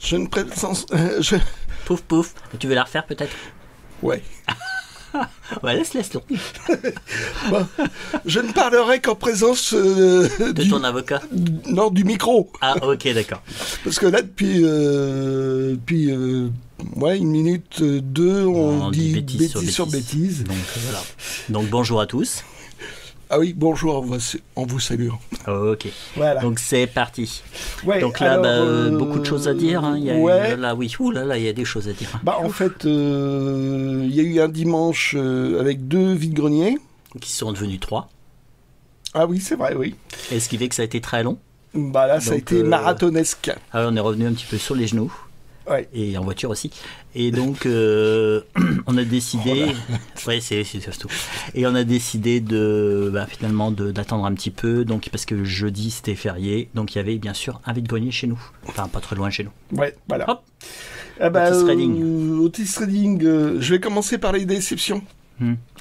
Je ne présence... Pouf, pouf. Tu veux la refaire peut-être? Ouais. Ouais, laisse. Bon, je ne parlerai qu'en présence De ton avocat? Non, du micro. Ah, ok, d'accord. Parce que là, depuis ouais, 1 minute 2, on dit bêtise sur bêtise. Donc voilà. Donc bonjour à tous. Ah oui, bonjour, on vous salue. Ok. Voilà. Donc c'est parti. Ouais, donc là, alors, beaucoup de choses à dire. Hein. Il y a ouais. là, oui. Ouh là, il y a des choses à dire. Bah, en fait, il y a eu un dimanche avec 2 vide-greniers. Qui sont devenus 3. Ah oui, c'est vrai, oui. Et ce qui fait que ça a été très long. Bah là, ça a Donc, été marathonesque. Alors on est revenu un petit peu sur les genoux. Ouais. Et en voiture aussi. Et donc, on a décidé... Ouais, c'est surtout. Et on a décidé finalement d'attendre un petit peu, donc, parce que jeudi, c'était férié. Donc, il y avait bien sûr un vide-grenier chez nous. Enfin, pas très loin de chez nous. Ouais, voilà. Hop. Ah bah, Otis Redding. Otis Redding, je vais commencer par les déceptions.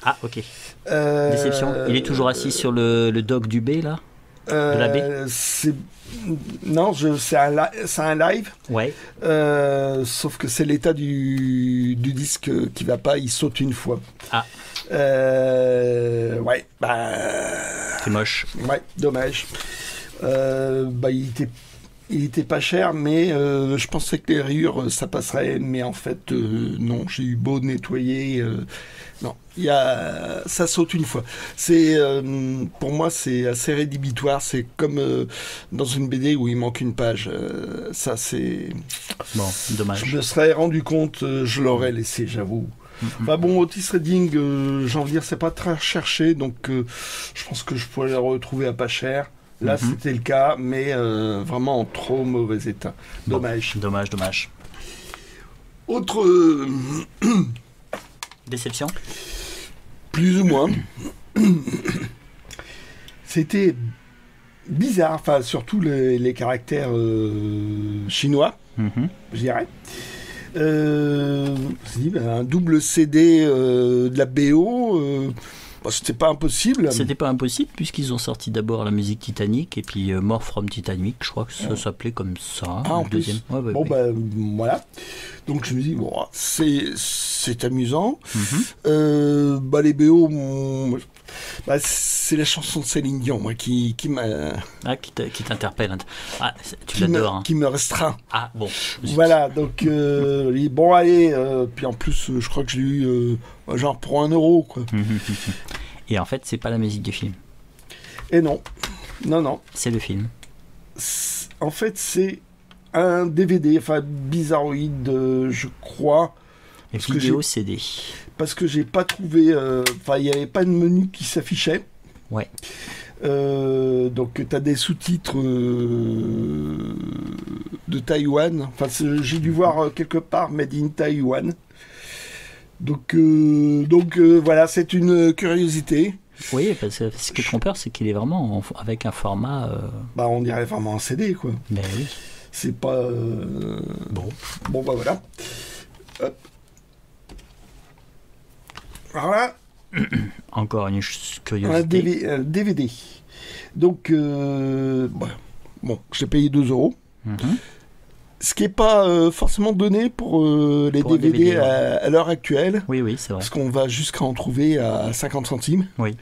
Ah, ok. Déception. Il est toujours assis sur le dock du B, là? De la baie? Non, c'est un live. Ouais. Sauf que c'est l'état du disque qui va pas, il saute une fois. Ah. Ouais, c'est moche. Ouais, dommage. Il était pas cher, mais je pensais que les rayures, ça passerait. Mais en fait, non, j'ai eu beau nettoyer. Non, ça saute une fois. Pour moi, c'est assez rédhibitoire. C'est comme dans une BD où il manque une page. Ça, c'est... Bon, dommage. Je me serais rendu compte, je l'aurais laissé, j'avoue. Enfin bon, Otis Redding, j'ai envie de dire, c'est pas très recherché, donc je pense que je pourrais le retrouver à pas cher. Là, c'était le cas, mais vraiment en trop mauvais état. Dommage. Bon, dommage. Autre... Déception? Plus ou moins. C'était bizarre, enfin, surtout les caractères chinois, je dirais. Un double CD de la BO, c'était pas impossible. C'était pas impossible, puisqu'ils ont sorti d'abord la musique Titanic, et puis More from Titanic, je crois que ça s'appelait comme ça. Ah, en deuxième. plus. Ouais. Voilà. Donc je me dis, bon, c'est amusant. Les BO, c'est la chanson de Céline Dion, moi, qui m'a... Ah, qui t'interpelle. Ah, tu l'adores. Qui me restreint. Ah, bon. Voilà, donc, bon, allez, puis en plus, je crois que je l'ai eu, genre pour 1 euro, quoi. Et en fait, c'est pas la musique du film. Et non. C'est le film. En fait, c'est un DVD, enfin, Bizarroïde, je crois. Et vidéo CD. Parce que j'ai pas trouvé... il n'y avait pas de menu qui s'affichait. Ouais. Donc, tu as des sous-titres de Taïwan. Enfin, j'ai dû voir quelque part Made in Taïwan. Donc voilà, c'est une curiosité. Oui, parce que ce qui est trompeur, c'est qu'il est vraiment avec un format... on dirait vraiment un CD, quoi. Mais oui. C'est pas... Bon, voilà. Hop. Voilà. Encore une curiosité. Un DVD. Donc, je l'ai payé 2 euros. Ce qui n'est pas forcément donné pour les DVD, à l'heure actuelle. Oui, c'est vrai. Parce qu'on va jusqu'à en trouver à 50 centimes. Oui.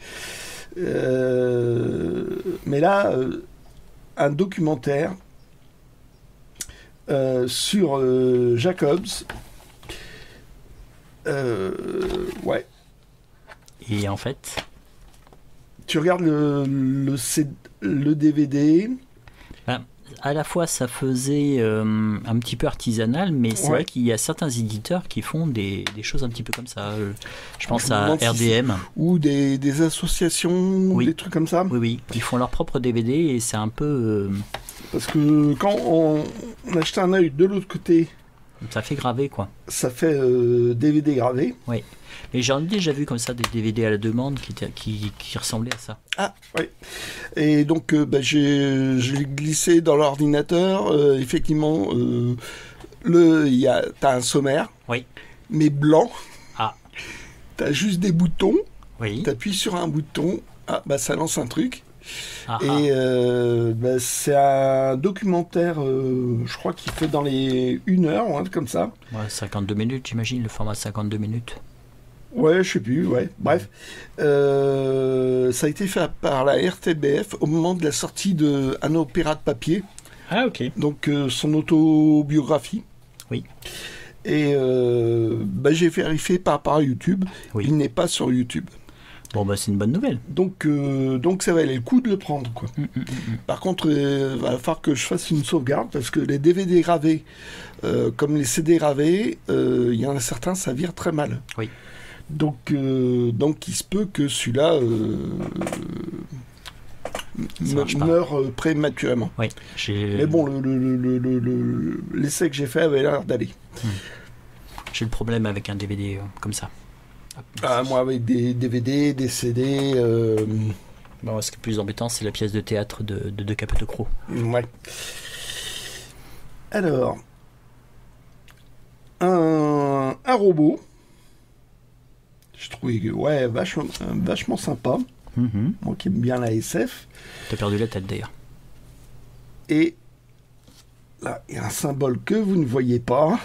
Mais là, un documentaire sur Jacobs. Ouais. Et en fait, tu regardes le DVD. À la fois, ça faisait un petit peu artisanal, mais c'est vrai qu'il y a certains éditeurs qui font des choses un petit peu comme ça. Je pense à RDM. Ou des associations, des trucs comme ça. Oui. Ils font leur propre DVD et c'est un peu... Parce que quand on achetait un œil de l'autre côté... Ça fait graver, quoi. Ça fait DVD gravé. Oui. Mais j'en ai déjà vu comme ça des DVD à la demande qui ressemblaient à ça. Ah, oui. Et donc, j'ai glissé dans l'ordinateur. Effectivement, t'as un sommaire. Oui. Mais blanc. Ah. T'as juste des boutons. Oui. T'appuies sur un bouton. Ah, ça lance un truc. Ah, Et c'est un documentaire, je crois qu'il fait dans les 1 heure, ou un truc comme ça. ouais, 52 minutes, j'imagine, le format 52 minutes. Ouais, je sais plus, ouais. Bref. Ça a été fait par la RTBF au moment de la sortie de Un opéra de papier, Ah, ok. donc son autobiographie. Oui. Et j'ai vérifié par rapport à YouTube, Oui. il n'est pas sur YouTube. Bon, bah, c'est une bonne nouvelle. Donc ça valait le coup de le prendre, quoi. Par contre, il va falloir que je fasse une sauvegarde parce que les DVD gravés, comme les CD gravés, il y en a certains, ça vire très mal. Oui. Donc il se peut que celui-là Ça marche pas. meure prématurément. Oui. Mais bon, l'essai que j'ai fait avait l'air d'aller. J'ai le problème avec un DVD comme ça. Ah, moi, avec des DVD, des CD... Bon, ce qui est plus embêtant, c'est la pièce de théâtre de Capote Croc. Ouais. Alors, un robot, je trouvais vachement sympa, moi qui aime bien la SF, T'as perdu la tête d'ailleurs. et là, il y a un symbole que vous ne voyez pas,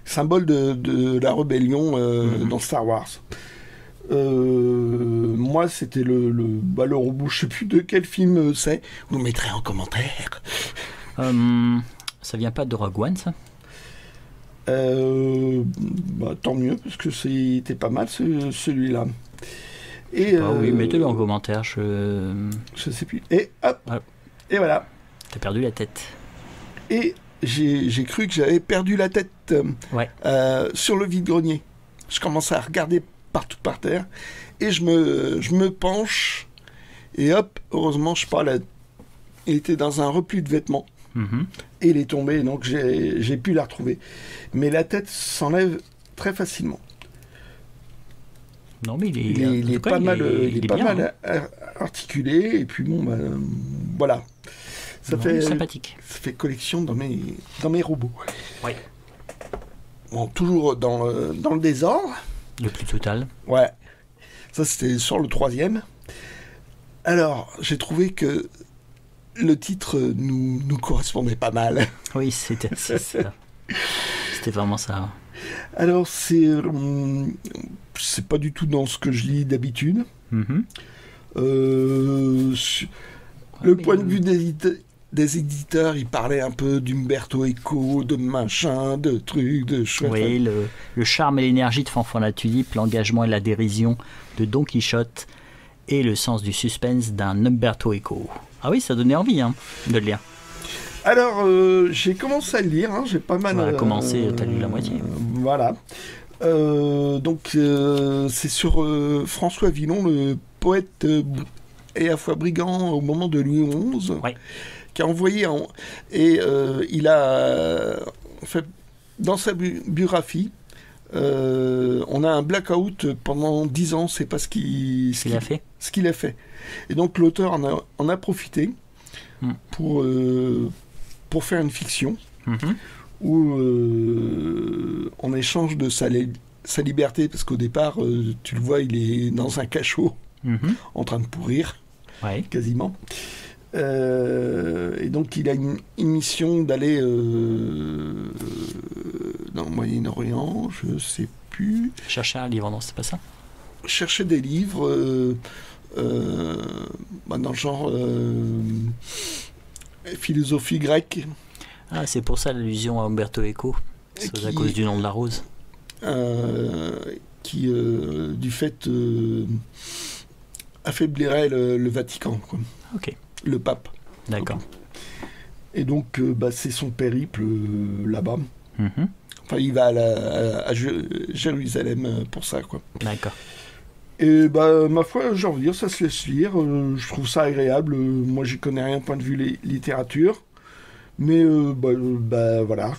symbole de la rébellion dans Star Wars. Moi, c'était le robot, je sais plus de quel film c'est, vous le mettrez en commentaire. Ça vient pas de Rogue One, ça? Tant mieux, parce que c'était pas mal celui-là. Et Oui, mettez-le en commentaire. Je sais plus. Et hop, Ouais. et voilà. T'as perdu la tête. Et j'ai cru que j'avais perdu la tête Ouais. sur le vide-grenier. Je commençais à regarder partout par terre, et je me penche, et hop, heureusement, je sais pas, il était dans un repli de vêtements. Et il est tombé, donc j'ai pu la retrouver. Mais la tête s'enlève très facilement. Non, mais Il est pas mal, bien, hein. articulé, et puis bon, voilà. Non, il est sympathique. Ça fait collection dans mes robots. Oui. Bon, toujours dans le désordre. Le plus total. Ouais. Ça, c'était sur le 3e. Alors, j'ai trouvé que le titre nous correspondait pas mal. Oui, c'était ça. C'était vraiment ça. Alors, c'est pas du tout dans ce que je lis d'habitude. Le point de vue des éditeurs, ils parlaient un peu d'Umberto Eco, de machin, de trucs, de chouette. Oui, le charme et l'énergie de Fanfan la Tulipe, l'engagement et la dérision de Don Quichotte et le sens du suspense d'un Umberto Eco. Ah oui, ça donnait envie de le lire. Alors, j'ai commencé à le lire, j'ai pas mal... On a commencé, t'as lu la moitié. Voilà. Donc, c'est sur François Villon, le poète et à la fois brigand au moment de Louis XI, qui a envoyé... il a... En fait, dans sa biographie, on a un blackout pendant 10 ans, c'est pas ce qu'il a fait. Et donc l'auteur en a profité pour faire une fiction où en échange de sa liberté, parce qu'au départ, tu le vois, il est dans un cachot en train de pourrir, quasiment. Et donc il a une mission d'aller dans le Moyen-Orient, je sais plus. Chercher un livre, non, c'est pas ça? Chercher des livres dans le genre philosophie grecque. Ah, c'est pour ça l'allusion à Umberto Eco. C'est à cause du nom de la rose. Qui, du fait, affaiblirait le Vatican, quoi. Ok. Le pape. D'accord. Et donc, c'est son périple là-bas. Enfin, il va à Jérusalem pour ça, quoi. D'accord. Et ma foi, j'ai envie de dire, ça se laisse lire. Je trouve ça agréable. Moi, j'y connais rien point de vue littérature. Mais voilà.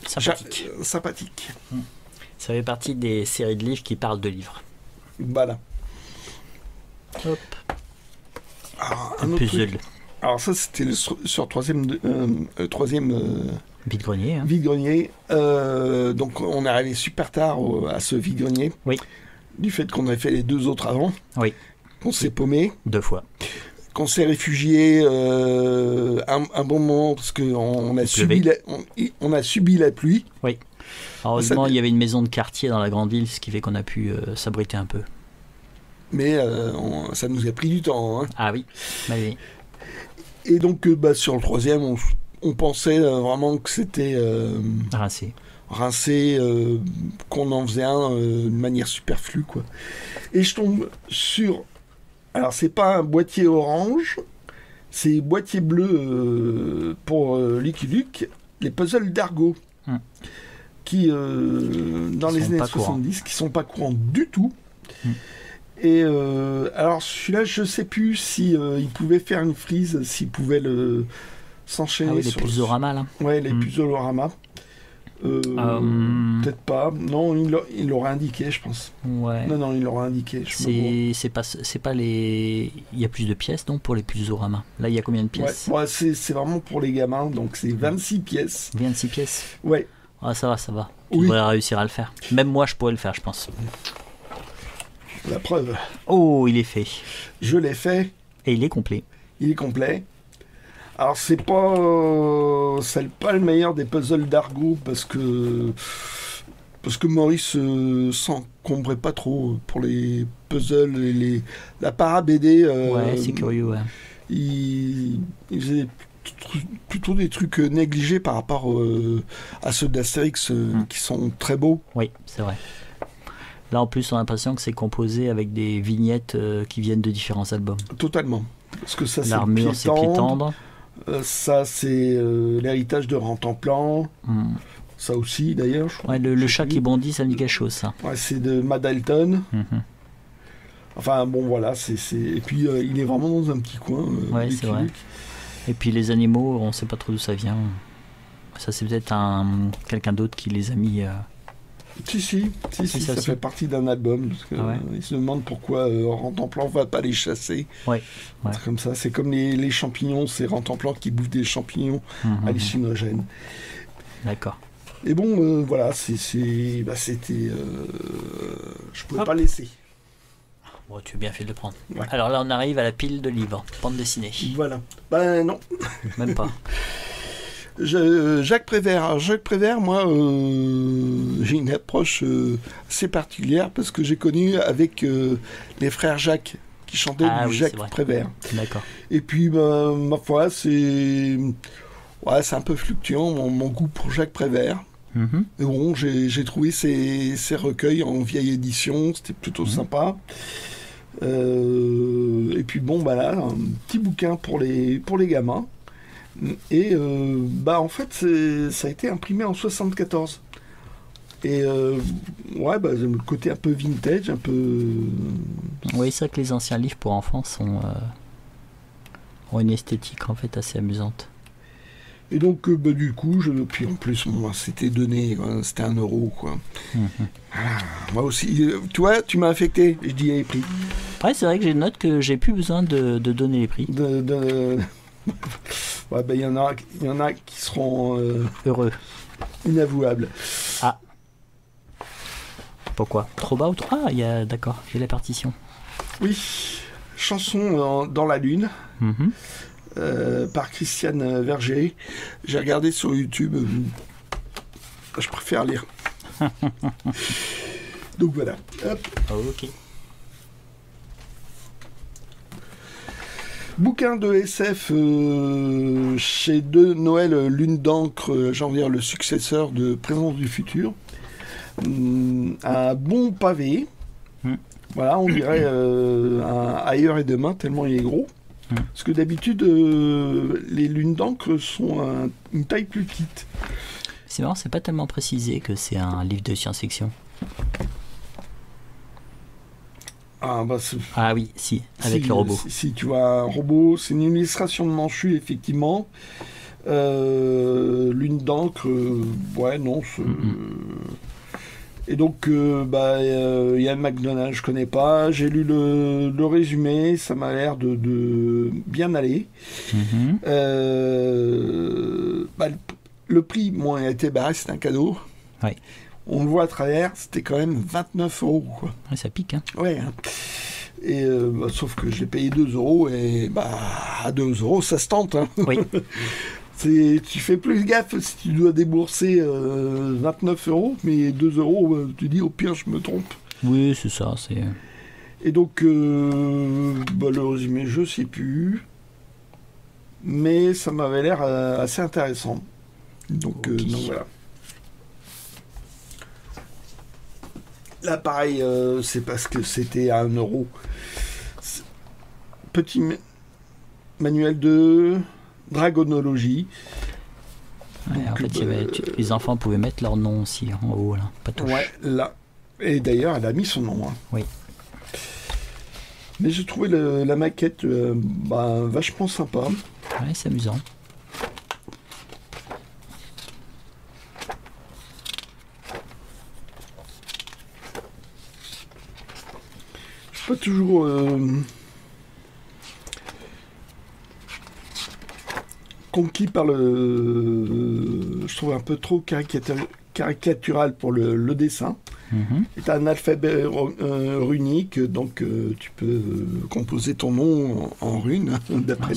Sympathique. Ça fait partie des séries de livres qui parlent de livres. Voilà. Hop. Alors, un puzzle. Truc. Alors ça, c'était sur troisième vide-grenier. Vide-grenier. Donc on est arrivé super tard à ce vide-grenier. Oui. Du fait qu'on avait fait les 2 autres avant. Oui. qu'on s'est paumé, 2 fois. qu'on s'est réfugié un bon moment parce qu'on a on a subi la pluie. Oui. Heureusement, il y avait une maison de quartier dans la grande ville, ce qui fait qu'on a pu s'abriter un peu. Mais ça nous a pris du temps. Hein. Ah oui. Oui. Et donc, sur le troisième, on pensait vraiment que c'était rincé, qu'on en faisait un de manière superflue, quoi. Et je tombe sur... Alors, c'est pas un boîtier orange, c'est boîtier bleu pour Lucky Luke, les puzzles d'Argo, qui, dans les années 70, qui sont pas courants du tout. Et alors, celui-là, je sais plus si il pouvait faire une frise, s'il pouvait s'enchaîner. Ah oui, les puzzle-oramas, là. Ouais, les puzzle-oramas. Peut-être pas. Non, il l'aurait indiqué, je pense. Ouais. Non, il l'aurait indiqué. C'est pas les. Il y a plus de pièces donc pour les puzzle-oramas. Là, il y a combien de pièces? Ouais, c'est vraiment pour les gamins, donc c'est 26 pièces. 26 pièces. Ouais. Ah, ça va. Tu devrais réussir à le faire. Même moi, je pourrais le faire, je pense. La preuve. Oh, il est fait. Je l'ai fait. Et il est complet. Il est complet. Alors, c'est pas le meilleur des puzzles d'Argo parce que Maurice s'encombrait pas trop pour les puzzles et la para BD. Ouais, c'est curieux, ouais. Il faisait plutôt des trucs négligés par rapport à ceux d'Astérix qui sont très beaux. Oui, c'est vrai. Là, en plus, on a l'impression que c'est composé avec des vignettes qui viennent de différents albums. Totalement. Parce que ça, l'armure, c'est Pied-Tendre. Ça, c'est l'héritage de Rantanplan. Ça aussi, d'ailleurs. Ouais, le chat qui bondit, ça me dit quelque chose, ça. Ouais, c'est de Matt Dalton. Enfin, bon, voilà. Et puis, il est vraiment dans un petit coin. Ouais, c'est vrai. Et puis, les animaux, on ne sait pas trop d'où ça vient. Ça, c'est peut-être quelqu'un d'autre qui les a mis... Si, ça fait partie d'un album. Parce que, il se demande pourquoi Rantanplan ne va pas les chasser. Ouais. C'est comme ça. C'est comme les champignons. C'est Rantanplan qui bouffe des champignons hallucinogènes. D'accord. Et bon, voilà, c'était... je pouvais pas laisser. Bon, tu as bien fait de le prendre. Ouais. Alors là, on arrive à la pile de livres. Bande dessinée. Voilà. Ben non. Même pas. Jacques Prévert. Alors, Jacques Prévert, moi, j'ai une approche assez particulière parce que j'ai connu avec les frères Jacques qui chantaient du Jacques Prévert. D'accord. Et puis, ma foi, c'est un peu fluctuant mon goût pour Jacques Prévert. Et bon, j'ai trouvé ces recueils en vieille édition, c'était plutôt sympa. Et puis bon, là, un petit bouquin pour les gamins. Et en fait, ça a été imprimé en 74. Et le côté un peu vintage, un peu... Oui, c'est vrai que les anciens livres pour enfants ont une esthétique en fait assez amusante. Et donc, du coup, puis en plus, c'était donné, quoi, c'était 1 euro, quoi. Moi aussi, toi, tu m'as affecté, je dis les prix. Ouais, c'est vrai que j'ai une note que j'ai plus besoin de donner les prix. Ouais, il y en a qui seront heureux, inavouables. Ah. Pourquoi? Trop bas ou trop... Ah, d'accord, j'ai la partition. Oui, chanson dans la lune. Par Christiane Verger. J'ai regardé sur YouTube. Je préfère lire. Donc voilà. Hop. Ok. Bouquin de SF chez De Noël Lune d'encre, j'ai envie de dire le successeur de Présence du futur. Un bon pavé. Voilà, on dirait un Ailleurs et demain, tellement il est gros. Parce que d'habitude, les lunes d'encre sont une taille plus petite. C'est marrant, c'est pas tellement précisé que c'est un livre de science-fiction. Ah oui, si, avec le robot. Si tu vois un robot, c'est une illustration de Manchu, effectivement. Lune d'encre, non. Et donc, Yann McDonald, je connais pas. J'ai lu le résumé, ça m'a l'air de bien aller. Le prix, moi, a été barré, c'est un cadeau. Oui. On le voit à travers, c'était quand même 29 €. Quoi. Ouais, ça pique, hein. Ouais. Et sauf que j'ai payé 2 euros et à 2 euros ça se tente. Hein. Oui. Tu fais plus gaffe si tu dois débourser 29 euros, mais 2 euros, tu dis au pire je me trompe. Oui, c'est ça. Et donc le résumé je sais plus, mais ça m'avait l'air assez intéressant. Donc, okay. Donc voilà. Là, pareil, c'est parce que c'était à 1 euro. Petit manuel de dragonologie. Ouais, donc, en fait, les enfants pouvaient mettre leur nom aussi en haut, là, pas touche. Ouais, là. Et d'ailleurs, elle a mis son nom. Hein. Oui. Mais j'ai trouvé la maquette vachement sympa. Ouais, c'est amusant. Pas toujours conquis par je trouve un peu trop caricatural pour le dessin. C'est un alphabet runique, donc tu peux composer ton nom en runes d'après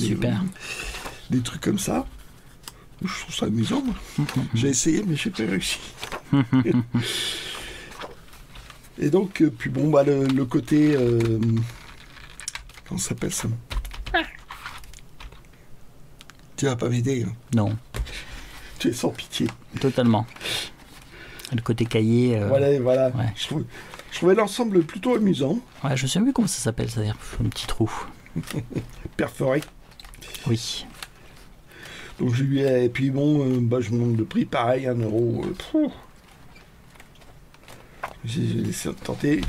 des trucs comme ça. Je trouve ça amusant. J'ai essayé mais j'ai pas réussi. Et donc, puis bon, le côté... comment ça s'appelle ça? Tu vas pas m'aider, hein? Non. Tu es sans pitié. Totalement. Le côté cahier... Voilà. Ouais. Je trouvais l'ensemble plutôt amusant. Ouais, je sais plus comment ça s'appelle, c'est-à-dire un petit trou. Perforé. Oui. Donc je lui ai... Et puis bon, je me demande le prix, pareil, 1 euro. J'ai laissé tenter.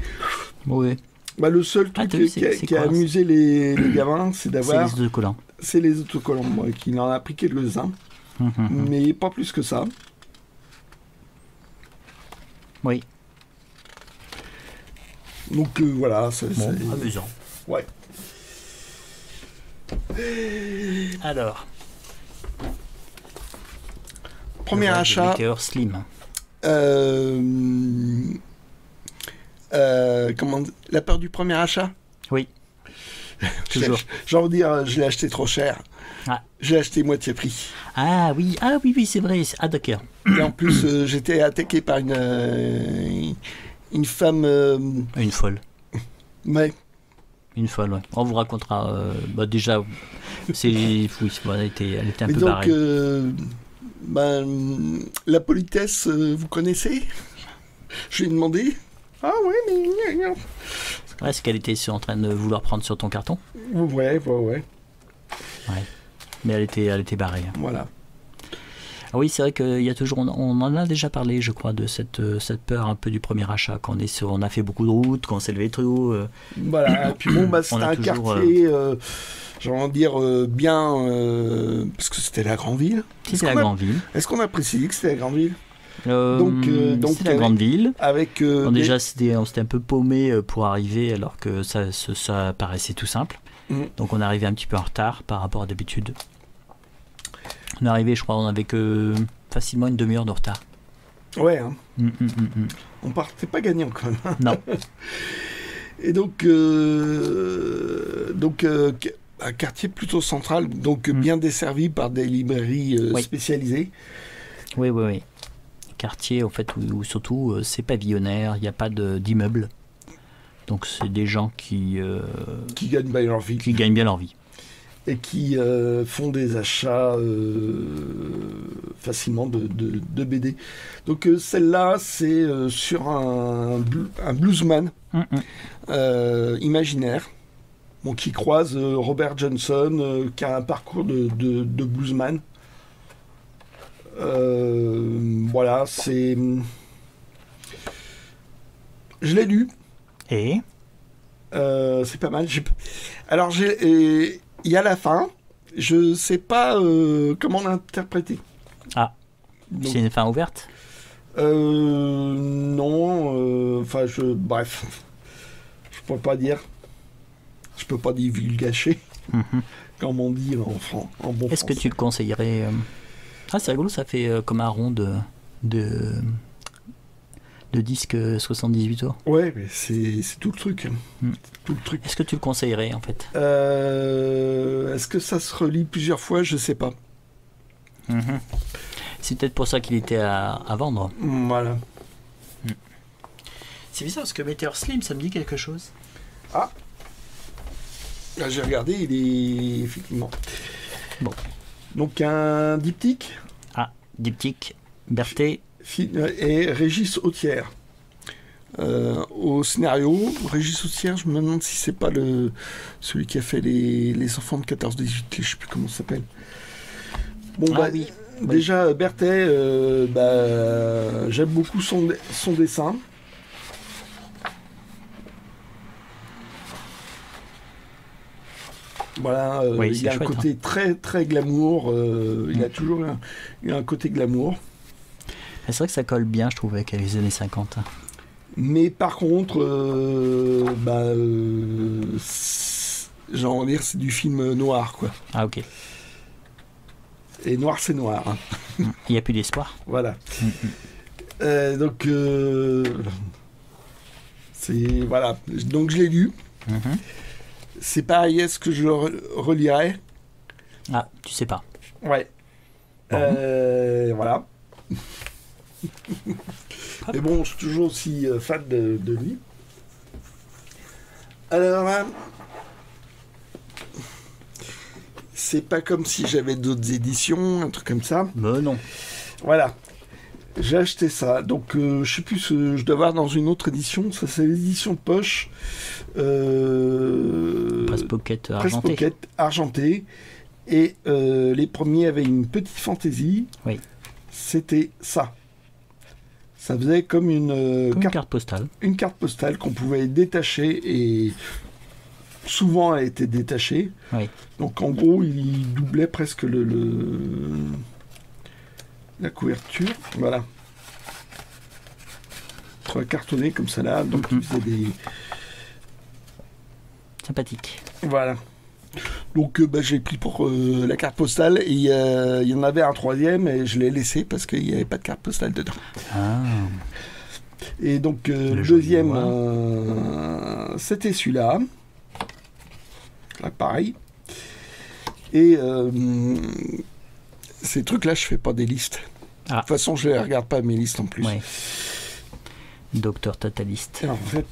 Oui. Le seul truc qui a amusé les gamins, c'est d'avoir... C'est les autocollants. C'est les autocollants, moi, qui n'en a pris quelques-uns. Mais pas plus que ça. Oui. Donc voilà, c'est amusant. Ouais. Alors. Premier achat. Slim. La peur du premier achat? Oui. Toujours. J'ai envie de dire, je l'ai acheté trop cher. Ah. J'ai acheté moitié prix. Ah oui, c'est vrai. Ah d'accord. Et en plus, j'étais attaqué par une femme... Une folle. Ouais. Une folle, ouais. On vous racontera. Déjà, elle était un peu donc, barrée. La politesse, vous connaissez? Je lui ai demandé. Ah ouais, mais... Ouais, c'est qu'elle était en train de vouloir prendre sur ton carton. Ouais. Mais elle était barrée. Voilà. Ah oui, c'est vrai qu'il y a toujours... On en a déjà parlé, je crois, de cette peur un peu du premier achat. Quand on a fait beaucoup de routes, quand on s'est levé très haut. Voilà, et puis bon, c'était un quartier... j'ai envie de dire bien... parce que c'était la grande ville. C'était la grande ville. Est-ce qu'on a précisé que c'était la grande ville? Donc c'était la grande ville. Avec déjà, on s'était un peu paumé pour arriver, alors que ça paraissait tout simple. Donc on est arrivé un petit peu en retard par rapport à d'habitude. On est arrivé, je crois, on avait que facilement une demi-heure de retard. Ouais. Hein. On partait pas gagnant quand même. Non. Et donc un quartier plutôt central, donc bien desservi par des librairies spécialisées. Oui. Quartier en fait où surtout c'est pavillonnaire, il n'y a pas d'immeubles, donc c'est des gens qui gagnent bien leur vie, et qui font des achats facilement de BD. Donc celle-là c'est sur un bluesman imaginaire, qui croise Robert Johnson, qui a un parcours de bluesman. Voilà, c'est... Je l'ai lu. Et c'est pas mal. Alors, il y a la fin. Je sais pas comment l'interpréter. Ah, donc, c'est une fin ouverte? Non. Bref. Je peux pas dire. Je peux pas divulgacher. Comme on dit en bon français. Est-ce que tu le conseillerais? Ah, c'est rigolo, ça fait comme un rond de de disque 78 tours. Ouais, mais c'est tout le truc. Mm. Tout le truc. Est-ce que tu le conseillerais en fait? Est-ce que ça se relie plusieurs fois? Je sais pas. Mhm. C'est peut-être pour ça qu'il était à vendre. Voilà. C'est bizarre parce que Meteor Slim, ça me dit quelque chose. Ah, là, j'ai regardé, il est effectivement. Bon. Donc un diptyque. Ah, diptyque, Berthet. Et Régis Autière. Au scénario, Régis Autière, je me demande si c'est pas celui qui a fait les enfants de 14-18, je sais plus comment ça s'appelle. Bon, Oui. Déjà, Berthet, j'aime beaucoup son dessin. Voilà, il y a un côté très très glamour. Il a toujours un côté glamour. C'est vrai que ça colle bien, je trouve, avec les années 50. Mais par contre, j'ai envie de dire, c'est du film noir, quoi. Ah, ok. Et noir, c'est noir. Hein. Il n'y a plus d'espoir. Voilà. Donc, voilà. Donc, je l'ai lu. C'est pareil, est-ce que je le relirai? Ah, tu sais pas. Ouais. Bon. Voilà. Mais bon, je suis toujours aussi fan de lui. Alors là, c'est pas comme si j'avais d'autres éditions, un truc comme ça. Mais non. Voilà. J'ai acheté ça. Donc, je sais plus, je dois avoir dans une autre édition. Ça, c'est l'édition poche. Presse Pocket Presse argenté. Pocket argenté. Et les premiers avaient une petite fantaisie. Oui. C'était ça. Ça faisait comme une carte postale. Une carte postale qu'on pouvait détacher et souvent elle était détachée. Oui. Donc en gros, il doublait presque la couverture. Voilà. Cartonné comme ça là. Donc il faisait des... Sympathique. Voilà. Donc j'ai pris pour la carte postale et il y en avait un troisième et je l'ai laissé parce qu'il n'y avait pas de carte postale dedans. Ah. Et donc le deuxième, c'était celui-là. Là, pareil. Et ces trucs-là, je fais pas des listes. Ah. De toute façon, je ne les regarde pas mes listes en plus. Ouais. Docteur Totaliste. Alors, en fait,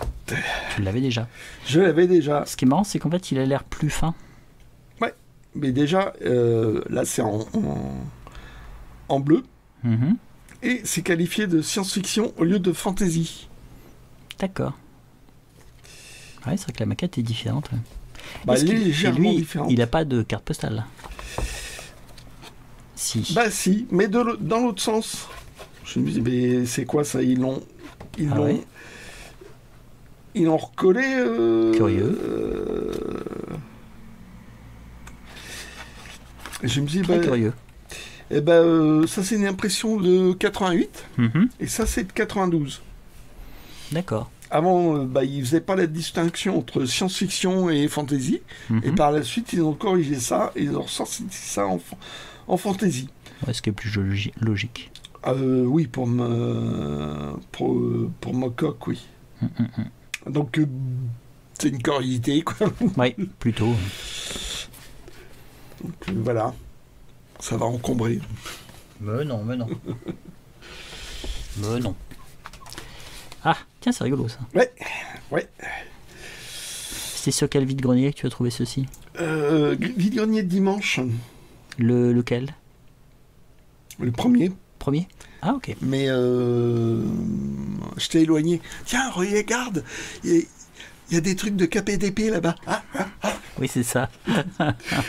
tu l'avais déjà. Je l'avais déjà. Ce qui est marrant, c'est qu'en fait, il a l'air plus fin. Ouais, mais déjà, là, c'est en bleu. Et c'est qualifié de science-fiction au lieu de fantasy. D'accord. Ouais, c'est vrai que la maquette est différente. Légèrement différente. Il n'a pas de carte postale. Si. Bah si, mais dans l'autre sens. Je me dis, mais c'est quoi ça? Ils l'ont recollé. Curieux. Je me dis, curieux. Et ça c'est une impression de 88 et ça c'est de 92. D'accord. Avant, ils ne faisaient pas la distinction entre science-fiction et fantasy. Et par la suite, ils ont corrigé ça et ils ont ressorti ça en fantasy. Ouais, ce qui est plus logique. Oui, pour Mocock, oui. Donc, c'est une curiosité, quoi. Oui, plutôt. Donc, voilà. Ça va encombrer. Mais non. Mais non. Ah, tiens, c'est rigolo, ça. Ouais. C'était sur quel vide-grenier que tu as trouvé ceci? Vide-grenier de dimanche. Lequel? Le premier. Premier? Ah, ok. Mais je t'ai éloigné. Tiens, regarde, il y a des trucs de KPDP là-bas. Oui, c'est ça.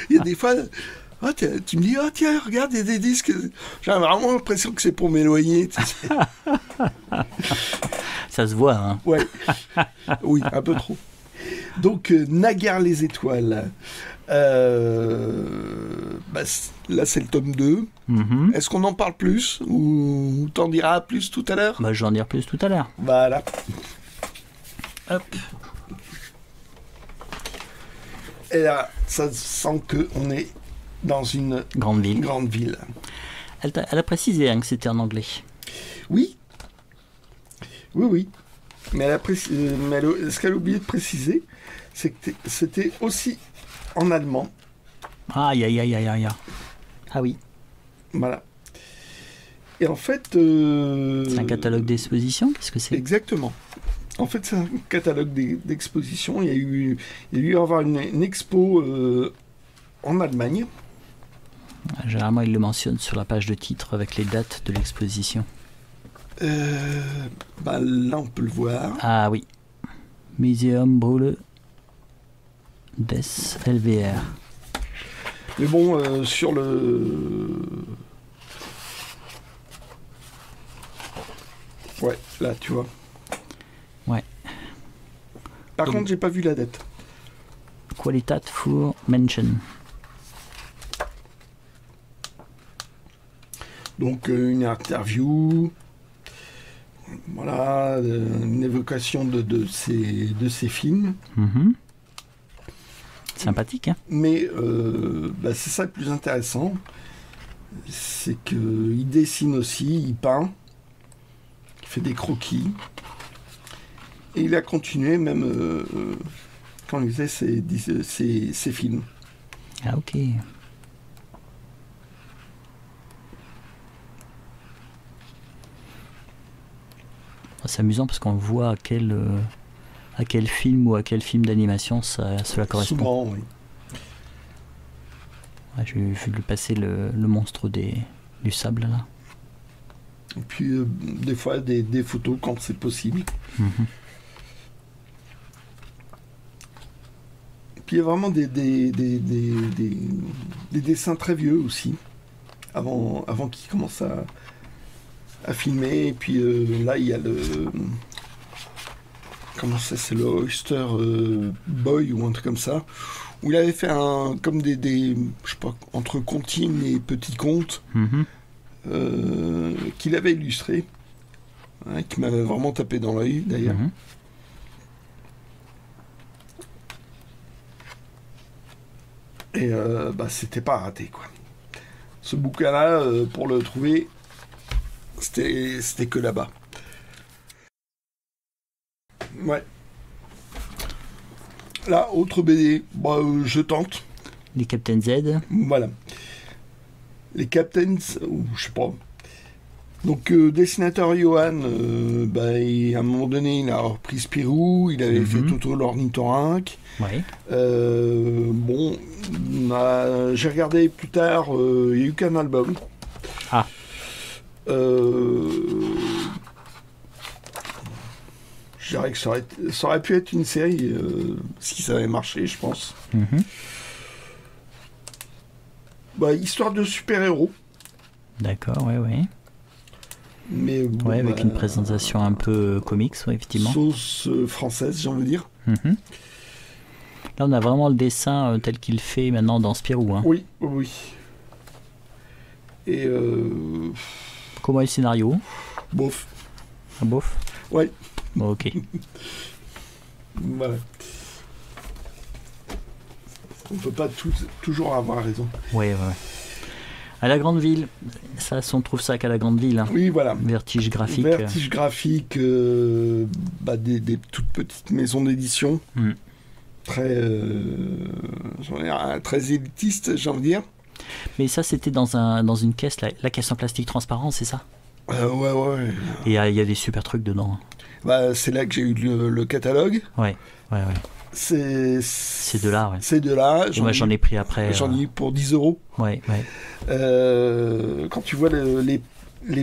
Il y a des fois... tu me dis, tiens, regarde, il y a des disques. J'ai vraiment l'impression que c'est pour m'éloigner. Tu sais. Ça se voit, hein. Ouais. Oui, un peu trop. Donc, Naguère les étoiles. Là, c'est le tome 2. Est-ce qu'on en parle plus ou t'en diras plus tout à l'heure? Je vais en dire plus tout à l'heure. Voilà. Hop. Et là, ça sent qu'on est dans une grande ville. Elle a précisé que c'était en anglais. Oui. Oui, oui. Mais, ce qu'elle a oublié de préciser, c'est que c'était aussi en allemand. Aïe, aïe, aïe, aïe, aïe. Ah oui. Voilà. Et en fait... C'est un catalogue d'exposition? Qu'est-ce que c'est? Exactement. En fait, c'est un catalogue d'exposition. Il y a eu avoir une expo en Allemagne. Généralement, il le mentionne sur la page de titre avec les dates de l'exposition. Là, on peut le voir. Ah oui. Museum Brûle des LVR. Mais bon, sur le... Ouais, là, tu vois. Ouais. Par contre, j'ai pas vu la date. Qualitat für Menschen. Donc, une interview... Voilà, une évocation de ces films. Mm-hmm. Sympathique, hein. Mais c'est ça le plus intéressant. C'est qu'il dessine aussi, il peint, il fait des croquis. Et il a continué même quand il faisait ses films. Ah ok. C'est amusant parce qu'on voit à quel film ou à quel film d'animation cela correspond. Souvent, oui. Ouais, j'ai vu passer le monstre du sable là. Et puis des fois des photos quand c'est possible. Mm-hmm. Et puis il y a vraiment des dessins très vieux aussi, avant qu'ils commencent à filmer. Et puis là il y a comment ça, c'est le Oyster Boy ou un truc comme ça, où il avait fait comme des je sais pas, entre comptines et petits contes, qu'il avait illustré, hein, qui m'avait vraiment tapé dans l'œil d'ailleurs. Mm-hmm. Et c'était pas raté, quoi. Ce bouquin-là, pour le trouver, c'était que là-bas. Ouais. Là, autre BD, je tente. Les Captain Z. Voilà. Les Captains, ou je sais pas. Donc, dessinateur Johan, à un moment donné, il a repris Spirou, il avait fait Toto l'ornithorynque. Ouais. J'ai regardé plus tard, il n'y a eu qu'un album. Ah. Je dirais que ça aurait pu être une série, si ça avait marché, je pense. Mm-hmm. Histoire de super-héros. D'accord, ouais. Mais ouais, avec une présentation un peu comics, ouais, effectivement. Sauce française, j'ai envie de dire. Mm-hmm. Là, on a vraiment le dessin tel qu'il fait maintenant dans Spirou. Hein. Oui. Et comment est le scénario? Bof. Ah, bof. Ouais. Bon, ok. Voilà. On peut pas toujours avoir raison. Ouais. À la grande ville, ça, on trouve ça qu'à la grande ville. Hein. Oui, voilà. Vertige graphique. Vertige graphique, des toutes petites maisons d'édition. Très élitiste, j'ai envie de dire. Mais ça, c'était dans une caisse, la caisse en plastique transparent, c'est ça? Ouais. Et il y a des super trucs dedans. C'est là que j'ai eu le catalogue. Ouais. C'est de là, ouais. C'est de là. Et moi, j'en ai pris après. J'en ai eu pour 10 €. Ouais. Quand tu vois les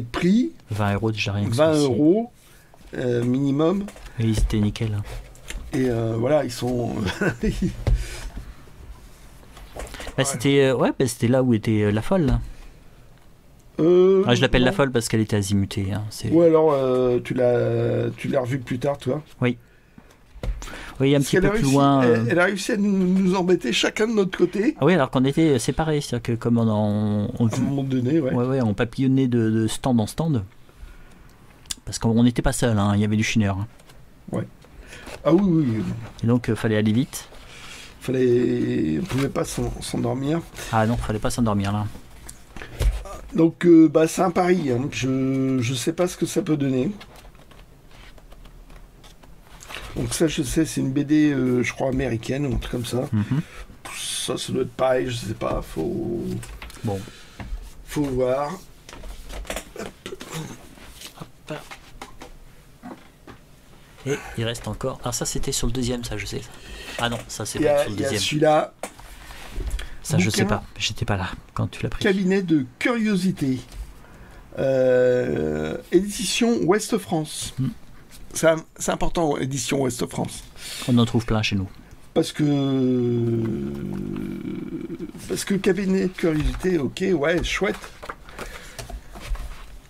prix... 20 € déjà rien que 20 € minimum. Et ils étaient nickel. Hein. Et voilà, ils sont... C'était là où était la folle. Là. Je l'appelle la folle parce qu'elle était azimutée. Hein. Ou alors tu l'as revue plus tard, toi? Oui. Oui, un petit peu plus loin. Elle a réussi à nous embêter chacun de notre côté. Ah oui, alors qu'on était séparés. C'est-à-dire que comme on à un moment donné, ouais, on papillonnait de stand en stand. Parce qu'on n'était pas seul, hein, il y avait du chineur. Hein. Ouais. Ah oui. Et donc, fallait aller vite. On ne pouvait pas s'endormir. Ah non, fallait pas s'endormir là. Donc, c'est un pari. Hein. Je sais pas ce que ça peut donner. Donc ça, je sais, c'est une BD, je crois, américaine ou un truc comme ça. Mhm. Ça doit être pareil, je sais pas, faut voir. Hop. Et il reste encore. Alors ça c'était sur le deuxième, ça je sais. Ah non, ça c'est pas sur le Il y a deuxième. celui-là, Ça je sais bouquin. pas. J'étais pas là quand tu l'as pris. Cabinet de curiosité. Édition Ouest France. Mm. C'est important, édition Ouest France. On en trouve plein chez nous. Parce que cabinet de curiosité, ok, ouais, chouette.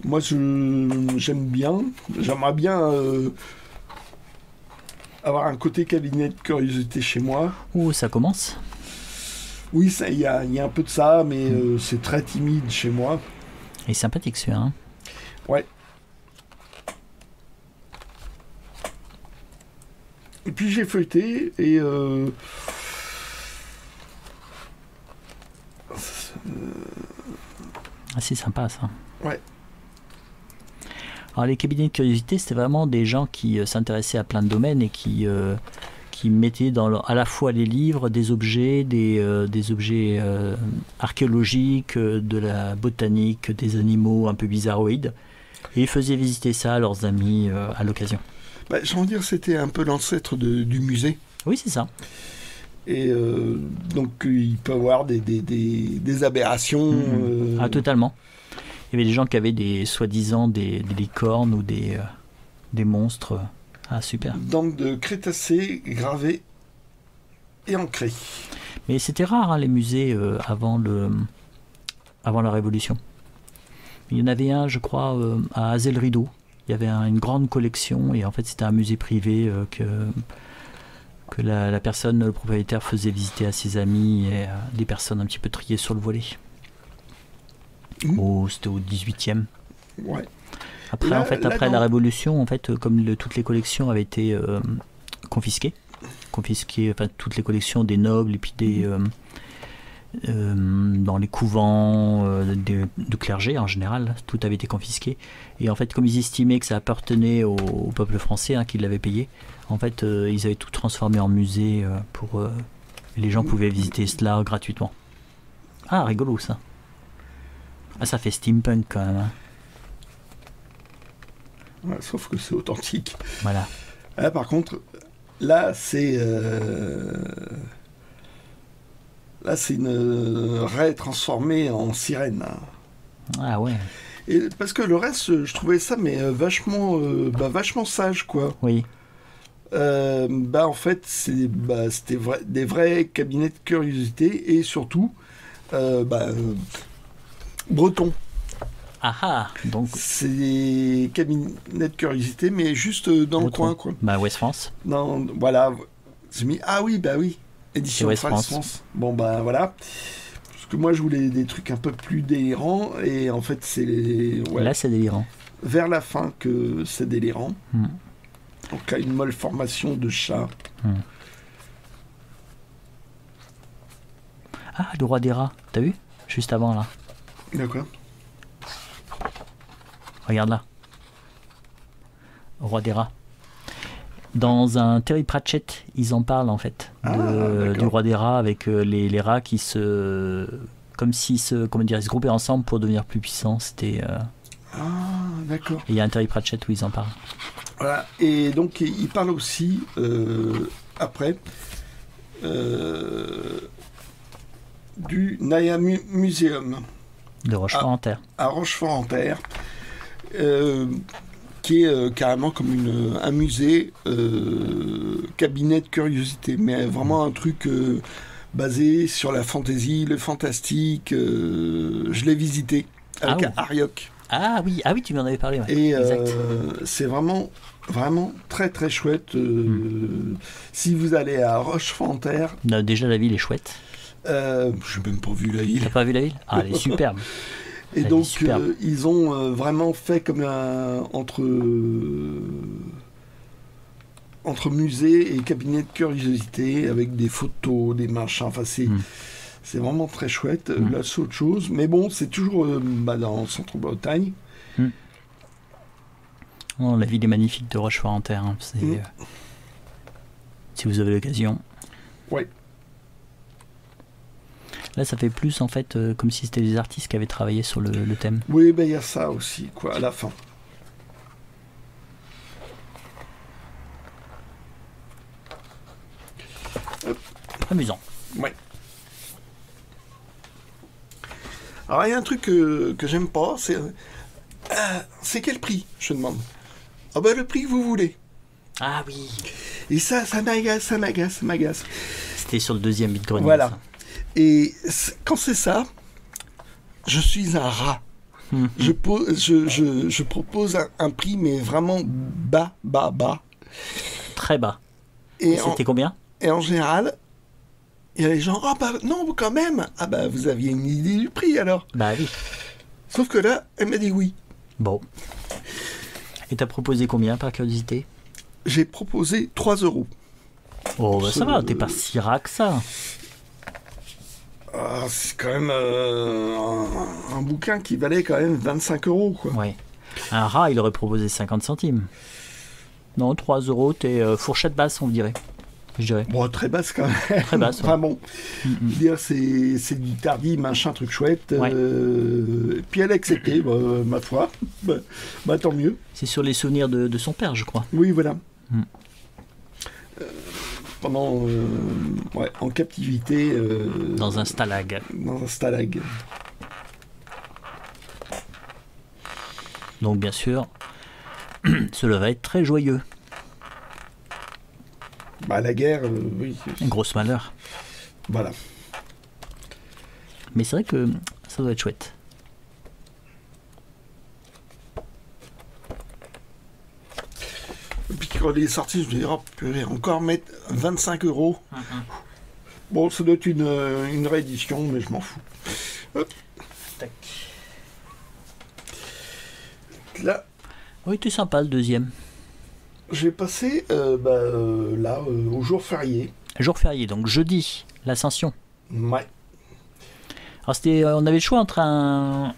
Moi, j'aime bien. J'aimerais bien avoir un côté cabinet de curiosité chez moi. Oh, ça commence. Oui, il y a un peu de ça, mais c'est très timide chez moi. Et sympathique celui-là. Hein. Ouais. Et puis j'ai feuilleté et Ah, c'est sympa ça. ouais. Alors les cabinets de curiosité, c'était vraiment des gens qui s'intéressaient à plein de domaines et qui mettaient à la fois les livres, des objets, des objets archéologiques, de la botanique, des animaux un peu bizarroïdes. Et ils faisaient visiter ça à leurs amis à l'occasion. Bah, j'ai envie de dire, c'était un peu l'ancêtre du musée. Oui, c'est ça. Et donc il peut y avoir des aberrations. Ah, totalement. Il y avait des gens qui avaient soi-disant des licornes ou des monstres. Ah, super. Dents de Crétacé gravées et ancrées. Mais c'était rare, hein, les musées avant la Révolution. Il y en avait un, je crois, à Azel-Rideau. Il y avait une grande collection et en fait c'était un musée privé que la personne, le propriétaire, faisait visiter à ses amis et à des personnes un petit peu triées sur le volet. C'était au 18e. Ouais. Après, Là, après la Révolution, en fait, comme toutes les collections avaient été confisquées, enfin, toutes les collections des nobles et puis dans les couvents de clergé en général, tout avait été confisqué. Et en fait, comme ils estimaient que ça appartenait au peuple français, hein, qui l'avait payé, en fait, ils avaient tout transformé en musée pour les gens pouvaient visiter cela gratuitement. Ah, rigolo ça. Ah, ça fait steampunk quand même. Hein. Ouais, sauf que c'est authentique. Voilà. Là, par contre, là, c'est une raie transformée en sirène. Ah ouais. Et parce que le reste, je trouvais ça vachement sage, quoi. Oui. En fait, c'était des vrais cabinets de curiosité et surtout bretons. Ah ah. Donc. C'est des cabinets de curiosité, mais juste dans le coin, quoi. Bah, Ouest France. Non, voilà. J'ai mis oui. Édition Ouest France. Bon, voilà. Parce que moi, je voulais des trucs un peu plus délirants. Et en fait, Là, c'est délirant. Vers la fin que c'est délirant. Donc, il y a une malformation de chat. Ah, le roi des rats. T'as vu? Juste avant, là. D'accord. Regarde là. Roi des rats. Dans un Terry Pratchett, ils en parlent en fait du roi des rats avec les rats qui comme s'ils se groupaient ensemble pour devenir plus puissants. C'était. D'accord. Et il y a un Terry Pratchett où ils en parlent. Voilà. Et donc il parle aussi après du Naya Museum De Rochefort-en-Terre. à Rochefort-en-Terre. Qui est carrément comme un musée cabinet de curiosité, mais vraiment un truc basé sur la fantaisie, le fantastique. Je l'ai visité avec Arioc. Ah oui, tu m'en avais parlé. Ouais. Et c'est vraiment très très chouette. Si vous allez à Rochefort-en-Terre, déjà la ville est chouette. J'ai même pas vu la ville. T'as pas vu la ville? Ah, elle est superbe. Et donc, ils ont vraiment fait comme entre musée et cabinet de curiosité, avec des photos, des machins. Enfin, c'est vraiment très chouette. Là, c'est autre chose. Mais bon, c'est toujours dans le centre-Bretagne. Oh, la ville est magnifique de Rochefort-en-Terre. Hein. si vous avez l'occasion. Ouais. Là, ça fait plus en fait comme si c'était des artistes qui avaient travaillé sur le thème. Oui, ben il y a ça aussi, quoi, à la fin. Amusant. Ouais. Alors, il y a un truc que j'aime pas, c'est quel prix, je demande. Ah ben, le prix que vous voulez. Ah oui. Et ça m'agace, ça m'agace. C'était sur le deuxième Bitcoin. Voilà. Et quand c'est ça, je suis un rat. Je propose un prix, mais vraiment bas. Très bas. Et c'était combien? Et en général, il y a les gens, ah bah non, quand même. Ah bah vous aviez une idée du prix alors. Bah oui. Sauf que là, elle m'a dit oui. Bon. Et t'as proposé combien par curiosité? J'ai proposé 3 €. Oh bah ça va, t'es pas si rat que ça. Ah, c'est quand même un bouquin qui valait quand même 25 €, quoi. Ouais. Un rat, il aurait proposé 50 centimes. Non, 3 €, t'es fourchette basse, on dirait. Je dirais. Bon, très basse quand même. Très basse. Enfin bon, je veux dire, c'est du Tardy, machin, truc chouette. Ouais. Puis elle a accepté, ma foi. Bah, tant mieux. C'est sur les souvenirs de son père, je crois. Oui, voilà. Pendant, en captivité. Dans un stalag. Dans un stalag. Donc, bien sûr, cela va être très joyeux. Bah, la guerre, oui. Un gros malheur. Voilà. Mais c'est vrai que ça doit être chouette. Et puis quand il est sorti, je me dis, oh purée, encore mettre 25 €. Bon, ça doit être une réédition, mais je m'en fous. Hop. Tac. Là, Oui, t'es sympa le deuxième. j'ai passé là, au jour férié. Jour férié, donc jeudi, l'Ascension. Ouais. Alors on avait le choix entre un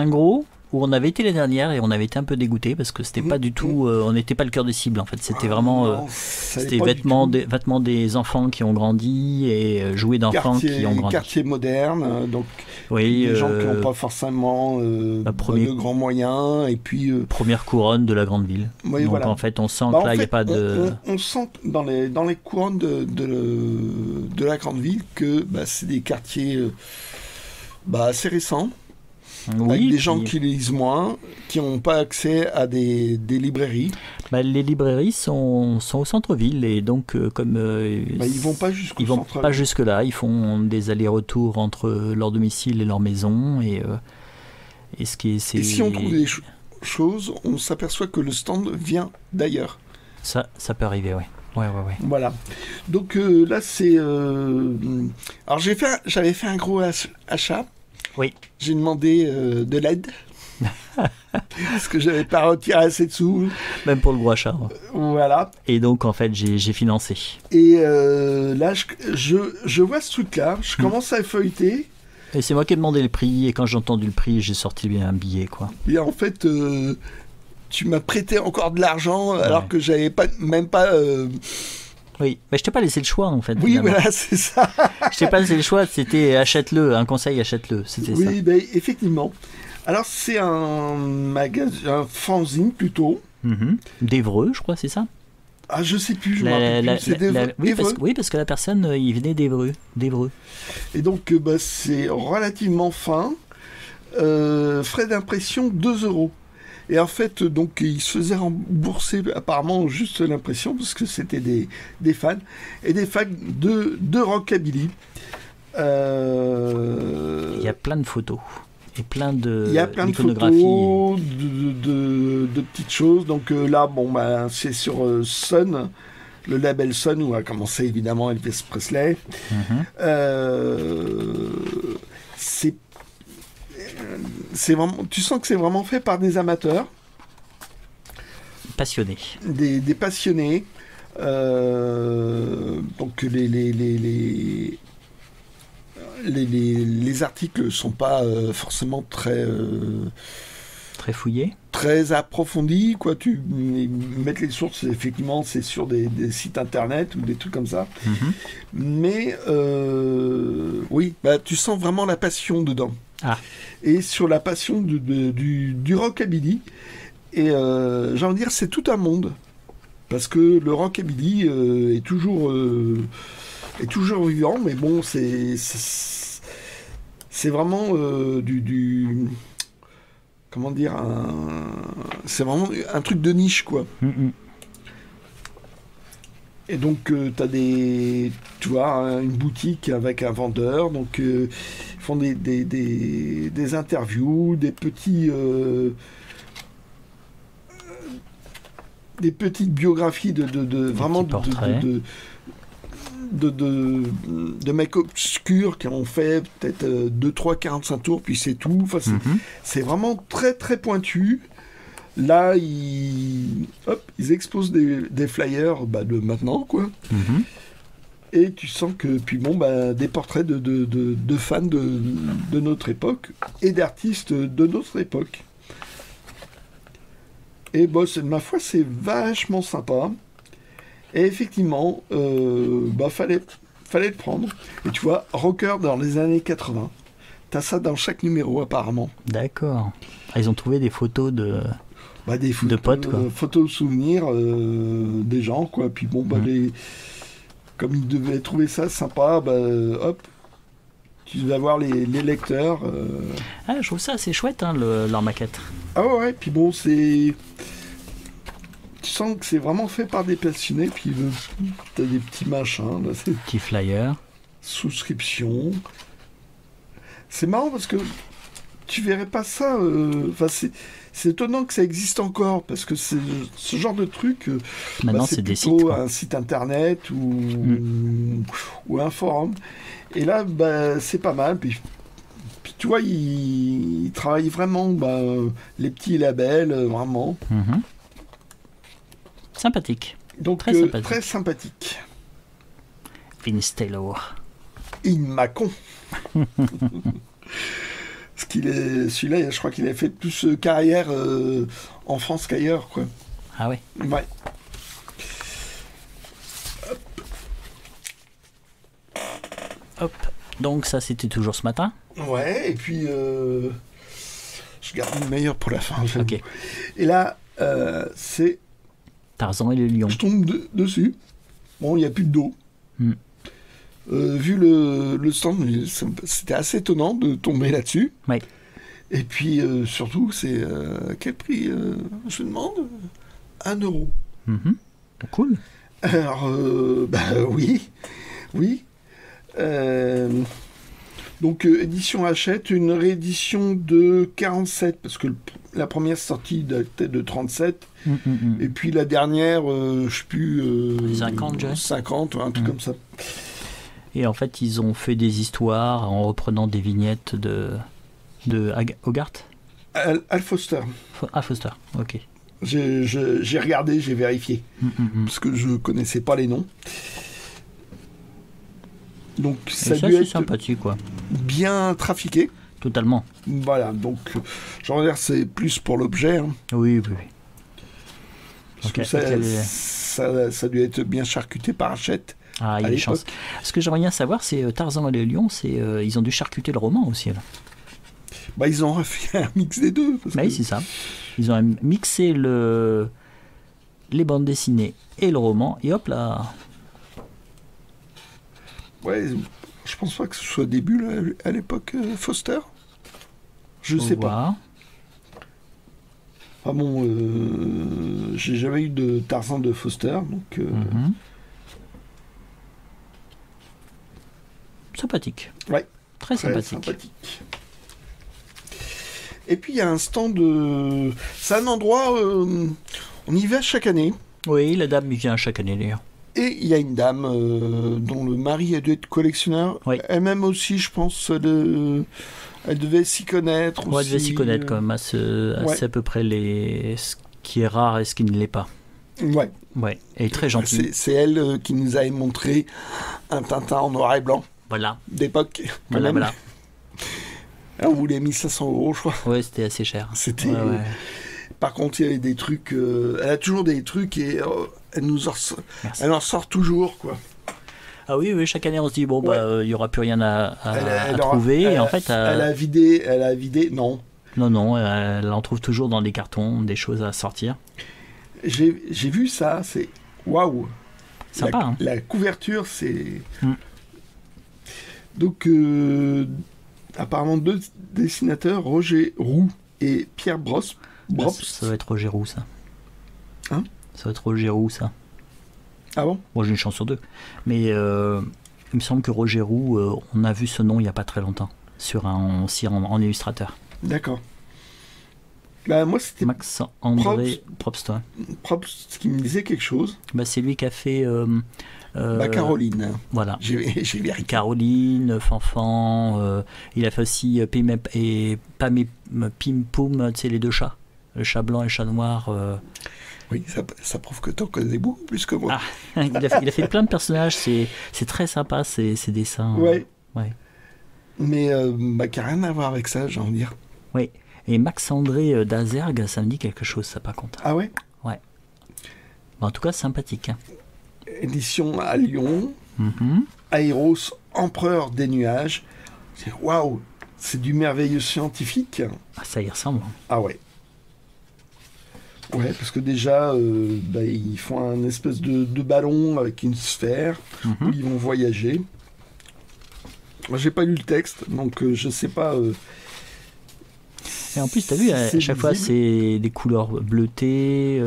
gros, où on avait été l'année dernière et on avait été un peu dégoûté parce que c'était pas du tout, on n'était pas le cœur de cible en fait. C'était vraiment, Non, ça c'était allait pas du tout. vêtements des enfants qui ont grandi et jouets d'enfants qui ont grandi. Quartier moderne, donc Oui, des gens qui n'ont pas forcément de grands moyens, et puis première couronne de la grande ville. oui, Donc voilà. en fait, on sent Bah, que là, il n'y a pas de. on sent dans les couronnes de la grande ville que c'est des quartiers assez récents. Oui, avec des puis, gens qui lisent moins, qui n'ont pas accès à des librairies. Les librairies sont au centre-ville et donc comme ils vont pas jusqu'au ils vont centre. pas jusque là, ils font des allers-retours entre leur domicile et leur maison et ce qui est Et si on trouve des choses, on s'aperçoit que le stand vient d'ailleurs. ça peut arriver, ouais. Ouais. Voilà. Donc là c'est alors j'avais fait un gros achat. Oui. J'ai demandé de l'aide parce que j'avais pas retiré assez de sous. Même pour le gros achat. Voilà. Et donc en fait j'ai financé. Et là je vois ce truc-là, je commence à feuilleter. Et c'est moi qui ai demandé le prix et quand j'ai entendu le prix j'ai sorti bien un billet quoi. Et en fait tu m'as prêté encore de l'argent alors que j'avais même pas. Oui, mais je t'ai pas laissé le choix en fait. Oui, finalement. voilà, c'est ça. Je t'ai pas laissé le choix, c'était achète-le, un conseil, achète-le, c'était ça. Oui, effectivement. Alors c'est un magasin, un fanzine plutôt. D'Évreux, je crois, c'est ça. Ah, je sais plus, je me rappelle plus. C'est d'Évreux. Oui, parce que la personne, il venait d'Évreux. Et donc c'est relativement fin. Frais d'impression 2 €. Et en fait, donc, il se faisait rembourser apparemment juste l'impression, parce que c'était des fans, et des fans de rockabilly. Il y a plein de photos, et plein de Il y a plein de photos, de petites choses. Donc là, c'est sur Sun, le label Sun, où a commencé évidemment Elvis Presley. C'est vraiment, tu sens que c'est vraiment fait par des amateurs, passionnés, des passionnés. Donc les articles sont pas forcément très fouillés, très approfondi, quoi. Tu mettre les sources, effectivement, c'est sur des sites internet ou des trucs comme ça. Mais oui, bah, tu sens vraiment la passion dedans. Ah. Et sur la passion du rockabilly. Et j'ai envie de dire, c'est tout un monde. Parce que le rockabilly est toujours vivant, mais bon, c'est vraiment comment dire, c'est vraiment un truc de niche, quoi. Et donc, tu vois, une boutique avec un vendeur, donc ils font des interviews, des petites biographies vraiment de mecs obscurs qui ont fait peut-être 2, 3, 45 tours, puis c'est tout. Enfin, c'est vraiment très, très pointu. Là, ils exposent des flyers de maintenant, quoi. Et tu sens que, puis bon, des portraits de fans de notre époque et d'artistes de notre époque. Et ma foi, c'est vachement sympa. Et effectivement, fallait le prendre. Et tu vois, rocker dans les années 80. T'as ça dans chaque numéro, apparemment. D'accord. Ah, ils ont trouvé des photos de potes, quoi. Photos souvenirs des gens, quoi. Puis bon, comme ils devaient trouver ça sympa, hop, tu vas voir les lecteurs. Ah, je trouve ça assez chouette, hein, leur maquette. Ah ouais, puis bon, tu sens que c'est vraiment fait par des passionnés, puis t'as des petits machins. Là, petits flyers. Souscription. C'est marrant parce que tu verrais pas ça. C'est étonnant que ça existe encore, parce que ce genre de truc, maintenant c'est des plutôt sites, un site internet ou un forum. Et là, c'est pas mal. Puis tu vois, ils travaillent vraiment les petits labels, vraiment. Sympathique. Donc, très sympathique. Très sympathique. Vince Taylor. In Macon. Celui-là, je crois qu'il a fait plus carrière en France qu'ailleurs, quoi. Ah ouais. Ouais. Hop. Donc ça, c'était toujours ce matin. Ouais, et puis je garde le meilleur pour la fin. Ok. Et là, c'est Tarzan et le lion. Je tombe dessus. Bon, il n'y a plus de dos. Vu le stand, c'était assez étonnant de tomber là-dessus. Ouais. Et puis, surtout, c'est quel prix je demande 1 €. Cool. Alors, oui. Donc, édition Hachette, une réédition de 47, parce que la première sortie datait de 37, et puis la dernière, je ne sais plus... 50, un truc comme ça. Et en fait, ils ont fait des histoires en reprenant des vignettes de Hogarth. Al Foster. Ah, Foster, ok. J'ai regardé, j'ai vérifié, parce que je connaissais pas les noms. Donc ça a dû être sympathique, quoi. Bien trafiqué. Totalement. Voilà, donc je veux dire, c'est plus pour l'objet. Hein. Oui. Parce que ça a dû être bien charcuté par Hachette. Ah, il y a des chances. Ce que j'aimerais bien savoir, c'est Tarzan et le lion, ils ont dû charcuter le roman aussi. Là. Ils ont fait un mix des deux. Oui, c'est ça. Ils ont mixé les bandes dessinées et le roman, et hop là. Ouais, je pense pas que ce soit début là, à l'époque Foster. Je sais pas. Ah bon, j'ai jamais eu de Tarzan de Foster, donc. Sympathique. Ouais. Très sympathique. Et puis il y a un stand. C'est un endroit. On y va chaque année. Oui, la dame vient chaque année d'ailleurs. Et il y a une dame dont le mari a dû être collectionneur. Oui. Elle-même aussi, je pense, elle devait s'y connaître. Elle devait s'y connaître quand même. C'est à peu près ce qui est rare et ce qui ne l'est pas. Ouais. Ouais. Elle est très gentille. C'est elle qui nous avait montré un Tintin en noir et blanc. Voilà. D'époque. Voilà. On voulait 1500 €, je crois. Ouais, c'était assez cher. C'était. Ouais. Par contre, il y avait des trucs. Elle a toujours des trucs et Merci. elle en sort toujours, quoi. Ah oui, oui, chaque année on se dit bon Ouais. bah il y aura plus rien à Elle aura- trouver. elle Et en a- fait, elle a vidé. Non. non, elle en trouve toujours dans des cartons, des choses à sortir. J'ai vu ça. C'est waouh. Sympa, hein. La couverture, c'est. Mm. Donc, apparemment, 2 dessinateurs, Roger Roux et Pierre Brops. Ça va être Roger Roux, ça. Hein? Ça va être Roger Roux, ça. Ah bon? Moi, j'ai une chance sur 2. Mais il me semble que Roger Roux, on a vu ce nom il n'y a pas très longtemps, en illustrateur. D'accord. Bah, moi, c'était Max-André Probst. Ouais. Props qui me disait quelque chose. Bah, c'est lui qui a fait... Caroline. Voilà. J'ai vérifié. Caroline, Fanfan, il a fait aussi Pam et Pim Poum, tu sais, les 2 chats. Le chat blanc et le chat noir. Oui, ça prouve que t'en connais beaucoup plus que moi. Ah, il a fait plein de personnages, c'est très sympa ces dessins. Ouais. Ouais. Mais qui n'a rien à voir avec ça, j'ai envie de dire. Oui. Et Max-André Dazergue, ça me dit quelque chose, ça, par contre. Ah ouais? Ouais. Bah, en tout cas, sympathique. Hein. Édition à Lyon. Mhm. Aéros, empereur des nuages. Waouh! C'est du merveilleux scientifique. Ah, ça y ressemble. Ah ouais. Ouais, parce que déjà, ils font un espèce de ballon avec une sphère où Mhm. ils vont voyager. Moi, j'ai pas lu le texte, donc je sais pas. Et en plus, t'as vu, à c'est chaque fois, visible. c'est des couleurs bleutées,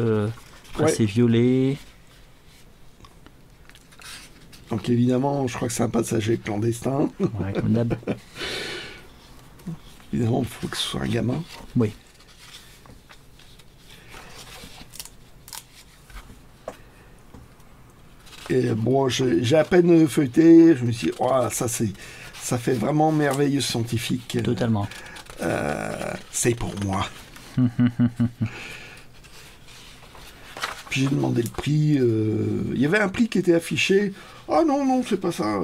après Ouais. c'est violet. Donc évidemment, je crois que c'est un passager clandestin. Ouais, comme d'hab. Évidemment, il faut que ce soit un gamin. Oui. Et bon, j'ai à peine feuilleté, je me suis dit, oh, ça fait vraiment merveilleux scientifique. Totalement. C'est pour moi. Puis j'ai demandé le prix. Il y avait un prix qui était affiché. Ah non, non, c'est pas ça.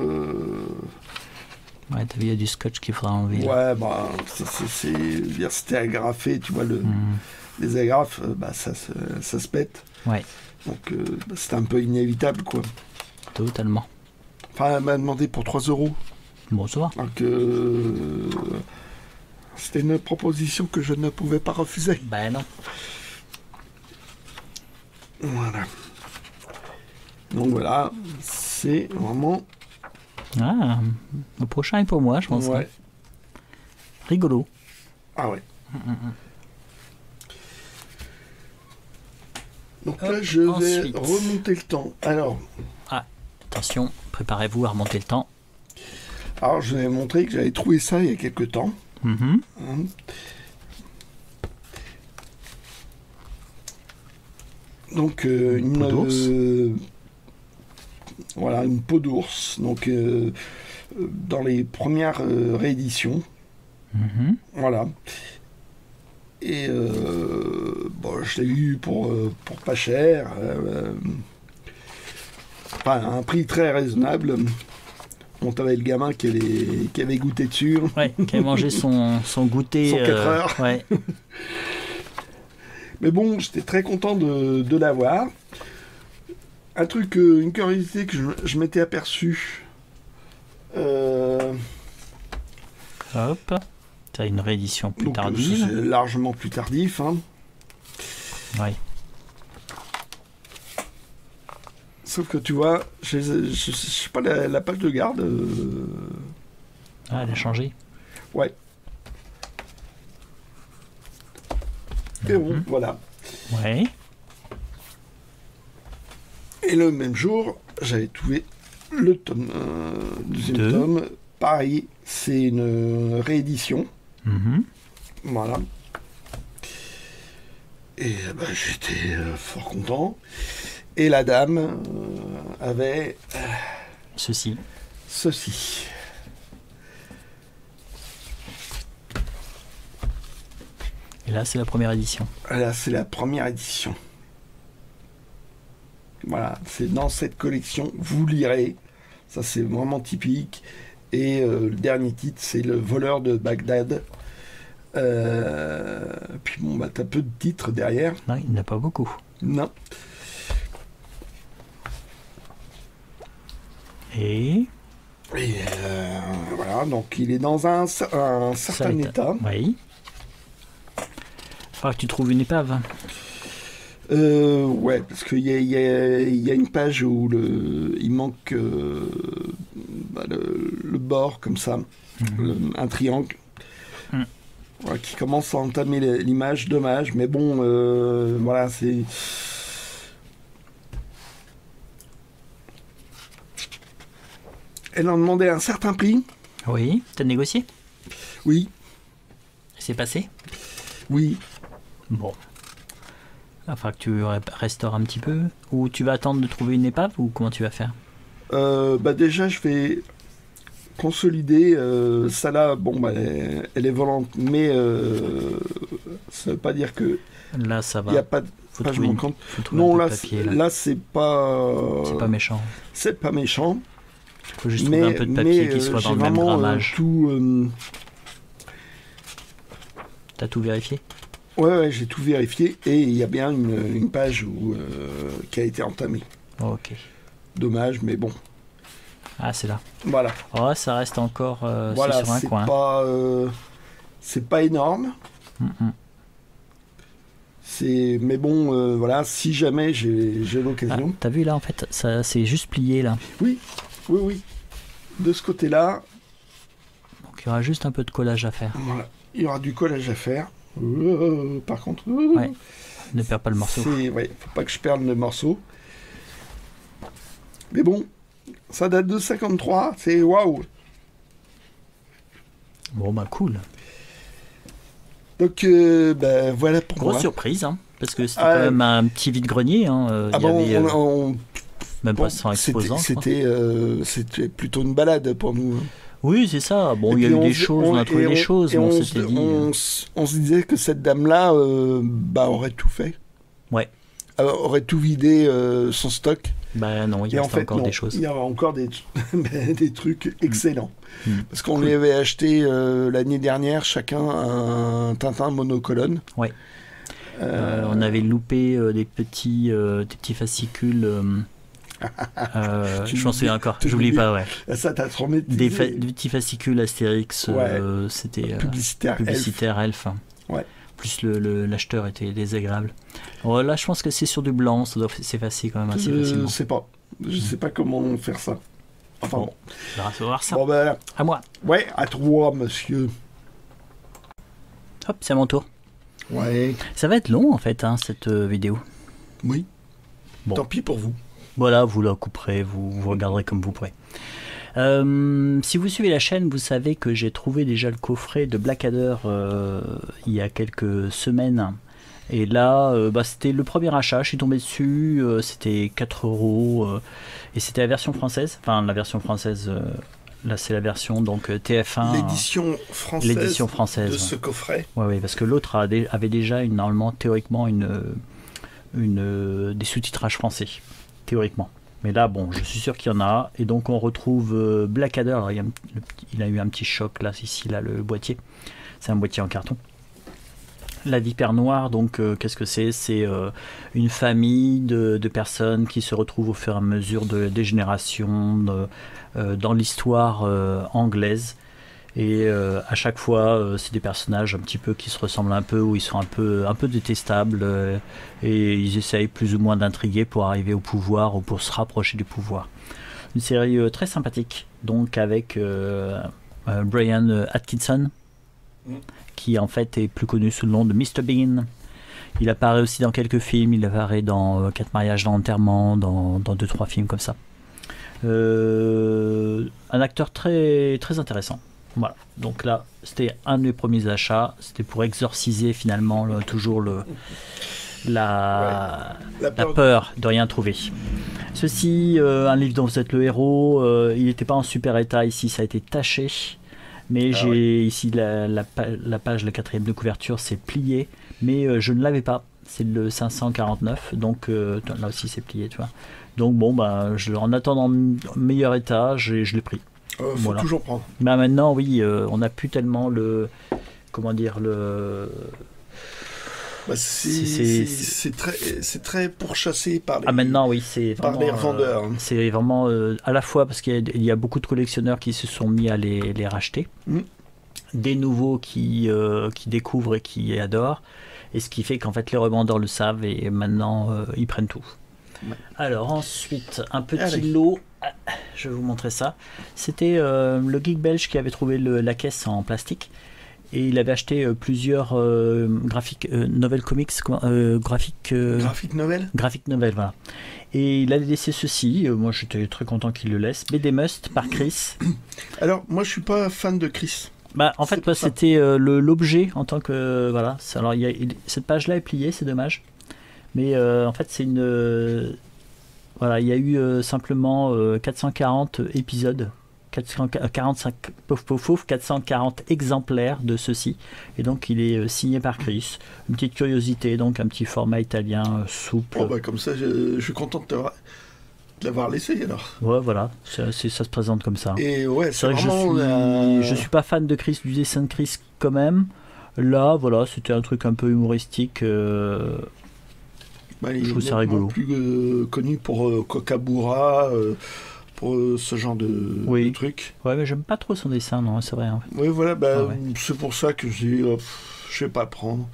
Ouais, t'as vu, il y a du scotch qu'il faudra enlever. Ouais, bah, c'était agrafé, tu vois, les agrafes, ça se pète. Ouais, Donc, c'était un peu inévitable, quoi. totalement. Enfin, elle m'a demandé pour 3 euros. Bon, ça va. Donc, c'était une proposition que je ne pouvais pas refuser. Ben non. Voilà. Donc, voilà, c'est vraiment... Ah, le prochain est pour moi, je pense. Ouais. Hein. Rigolo. Ah ouais. Donc là, je vais ensuite. remonter le temps. Alors, Attention, préparez-vous à remonter le temps. je vais montrer que j'avais trouvé ça il y a quelques temps. Mhm. Hein. Donc, Une peau d'ours. Voilà, une peau d'ours. Donc, dans les premières rééditions. Mhm. Voilà. Et je l'ai eu pour pas cher. Enfin, un prix très raisonnable. On avait le gamin qui avait goûté dessus. Ouais, qui a mangé son goûter. Son 4 heures. Ouais. Mais bon, j'étais très content de l'avoir. Un truc, une curiosité que je m'étais aperçu. Hop. T'as une réédition plus Donc, tardive. c'est largement plus tardif. Hein. Ouais. Sauf que tu vois, je sais pas, la page de garde. Ah, elle a changé. Ouais. Et bon, voilà. Ouais. Et le même jour, j'avais trouvé le tome, deuxième Deux. tome. Pareil, c'est une réédition. Mhm. Voilà. Et j'étais fort content. Et la dame avait Ceci. ceci. Et là, c'est la première édition. Là, c'est la première édition. Voilà, c'est dans cette collection, vous lirez. Ça, c'est vraiment typique. Et le dernier titre, c'est Le voleur de Bagdad. Puis bon, bah, t'as peu de titres derrière. Non, il n'y en a pas beaucoup. Non. Et voilà, donc il est dans un certain état. Oui. Il faudra que tu trouves une épave. Ouais, parce qu'il y a une page où il manque le bord, comme ça, un triangle, voilà, qui commence à entamer l'image. Dommage, mais bon, voilà, c'est... Elle en demandait un certain prix. Oui, t'as négocié? Oui. C'est passé? Oui. Bon. Enfin, que tu restaures un petit peu. Ou tu vas attendre de trouver une épave, ou comment tu vas faire? Bah déjà, je vais consolider. Ça là, bon, bah, elle est volante, mais ça veut pas dire que là, ça va. Il n'y a pas de page manquante. Non, là, papier, là c'est pas... C'est pas méchant. C'est pas méchant. Il faut juste trouver un peu de papier qui soit dans le même grammage. T'as tout vérifié? Ouais, j'ai tout vérifié et il y a bien une page qui a été entamée. Ok. Dommage, mais bon. Ah, c'est là. Voilà. Oh, ça reste encore voilà, sur un coin. C'est pas énorme. Mais bon, voilà, si jamais j'ai l'occasion. T'as vu là, en fait, ça c'est juste plié là. Oui. De ce côté-là. Donc il y aura juste un peu de collage à faire. Voilà, il y aura du collage à faire. Par contre. Ouais. Ne perds pas le morceau. Ouais, faut pas que je perde le morceau. Mais bon, ça date de 53, c'est waouh. Bon bah cool. Donc voilà pour moi. Grosse surprise, hein, parce que c'était quand même un petit vide-grenier. Hein. Même pas sans exposant. C'était plutôt une balade pour nous. Oui, c'est ça. Bon, il y a eu des choses, on a trouvé des choses, mais on s'était dit... On se disait que cette dame-là aurait tout fait. Ouais. Aurait tout vidé son stock. Bah non, il y a encore des choses. Il y a encore des trucs excellents. Parce qu'on lui avait acheté l'année dernière chacun un Tintin monocolonne. Ouais. On avait loupé des petits fascicules... je m'en souviens encore, j'oublie pas, ouais. Ça t'a traumatisé. Des petits fascicules Astérix, c'était publicitaire Elf. Ouais. Plus l'acheteur était désagréable. Alors là, je pense que c'est sur du blanc, ça doit s'effacer quand même assez facilement. Je sais pas comment faire ça. Enfin bon. On va voir ça. Bon ben, à moi. Ouais, à toi, monsieur. Hop, c'est à mon tour. Ouais. Ça va être long en fait, hein, cette vidéo. Oui. Bon. Tant pis pour vous. Voilà, vous la couperez, vous regarderez comme vous pourrez. Si vous suivez la chaîne, vous savez que j'ai trouvé déjà le coffret de Blackadder il y a quelques semaines. Et là, c'était le premier achat, je suis tombé dessus, c'était 4 €, et c'était la version française. Enfin, la version française, là c'est la version donc TF1. L'édition française de ce coffret. Oui, parce que l'autre avait déjà normalement, théoriquement, des sous-titrages français. Théoriquement. Mais là, bon, je suis sûr qu'il y en a. Et donc, on retrouve Blackadder. Alors, il a eu un petit choc, là, ici, là, le boîtier. C'est un boîtier en carton. La Vipère Noire, donc, qu'est-ce que c'est? C'est une famille de personnes qui se retrouvent au fur et à mesure des générations dans l'histoire anglaise. Et à chaque fois, c'est des personnages un petit peu qui se ressemblent un peu, où ils sont un peu détestables, et ils essayent plus ou moins d'intriguer pour arriver au pouvoir ou pour se rapprocher du pouvoir. Une série très sympathique, donc avec Brian Atkinson, qui en fait est plus connu sous le nom de Mr. Bean. Il apparaît aussi dans quelques films, il apparaît dans 4 mariages d'enterrement, dans 2-3 films comme ça. Un acteur très, très intéressant. Voilà, donc là, c'était un de mes premiers achats. C'était pour exorciser finalement toujours la peur de rien trouver. Ceci, un livre dont vous êtes le héros, il n'était pas en super état ici, ça a été taché. Mais ici la page, la 4e de couverture, c'est plié, mais je ne l'avais pas. C'est le 549, donc là aussi c'est plié, tu vois. Donc bon, en attendant meilleur état, je l'ai pris. Faut toujours prendre. Maintenant, oui, on n'a plus tellement comment dire, le... Bah, c'est très pourchassé par les, Ah maintenant oui, c'est par vraiment, les revendeurs. c'est vraiment à la fois parce qu'il y a beaucoup de collectionneurs qui se sont mis à les racheter, des nouveaux qui découvrent et qui adorent, et ce qui fait qu'en fait les revendeurs le savent et maintenant ils prennent tout. Ouais. Alors ensuite, un petit lot, je vais vous montrer ça. C'était le geek belge qui avait trouvé la caisse en plastique. Et il avait acheté plusieurs graphic novel comics, graphic novel. Graphic novel, voilà. Et il a laissé ceci. Moi, j'étais très content qu'il le laisse. BD Must par Chris. Alors, moi, je suis pas fan de Chris. Bah, en fait, c'était l'objet en tant que voilà. Alors, cette page-là est pliée, c'est dommage. Mais en fait, c'est une voilà, il y a eu simplement 440 épisodes. 440 exemplaires de ceci, et donc il est signé par Chris. Une petite curiosité, donc un petit format italien souple. Oh bah comme ça, je suis content de l'avoir laissé alors. Ouais, voilà, ça se présente comme ça. Et ouais, c'est vrai que je suis pas fan de Chris, du dessin de Chris quand même. Là, voilà, c'était un truc un peu humoristique. Je trouve ça rigolo. Plus connu pour Kokabura. Pour ce genre de truc. Ouais, mais j'aime pas trop son dessin, non, c'est vrai. En fait. Oui, voilà, c'est pour ça que je vais pas le prendre.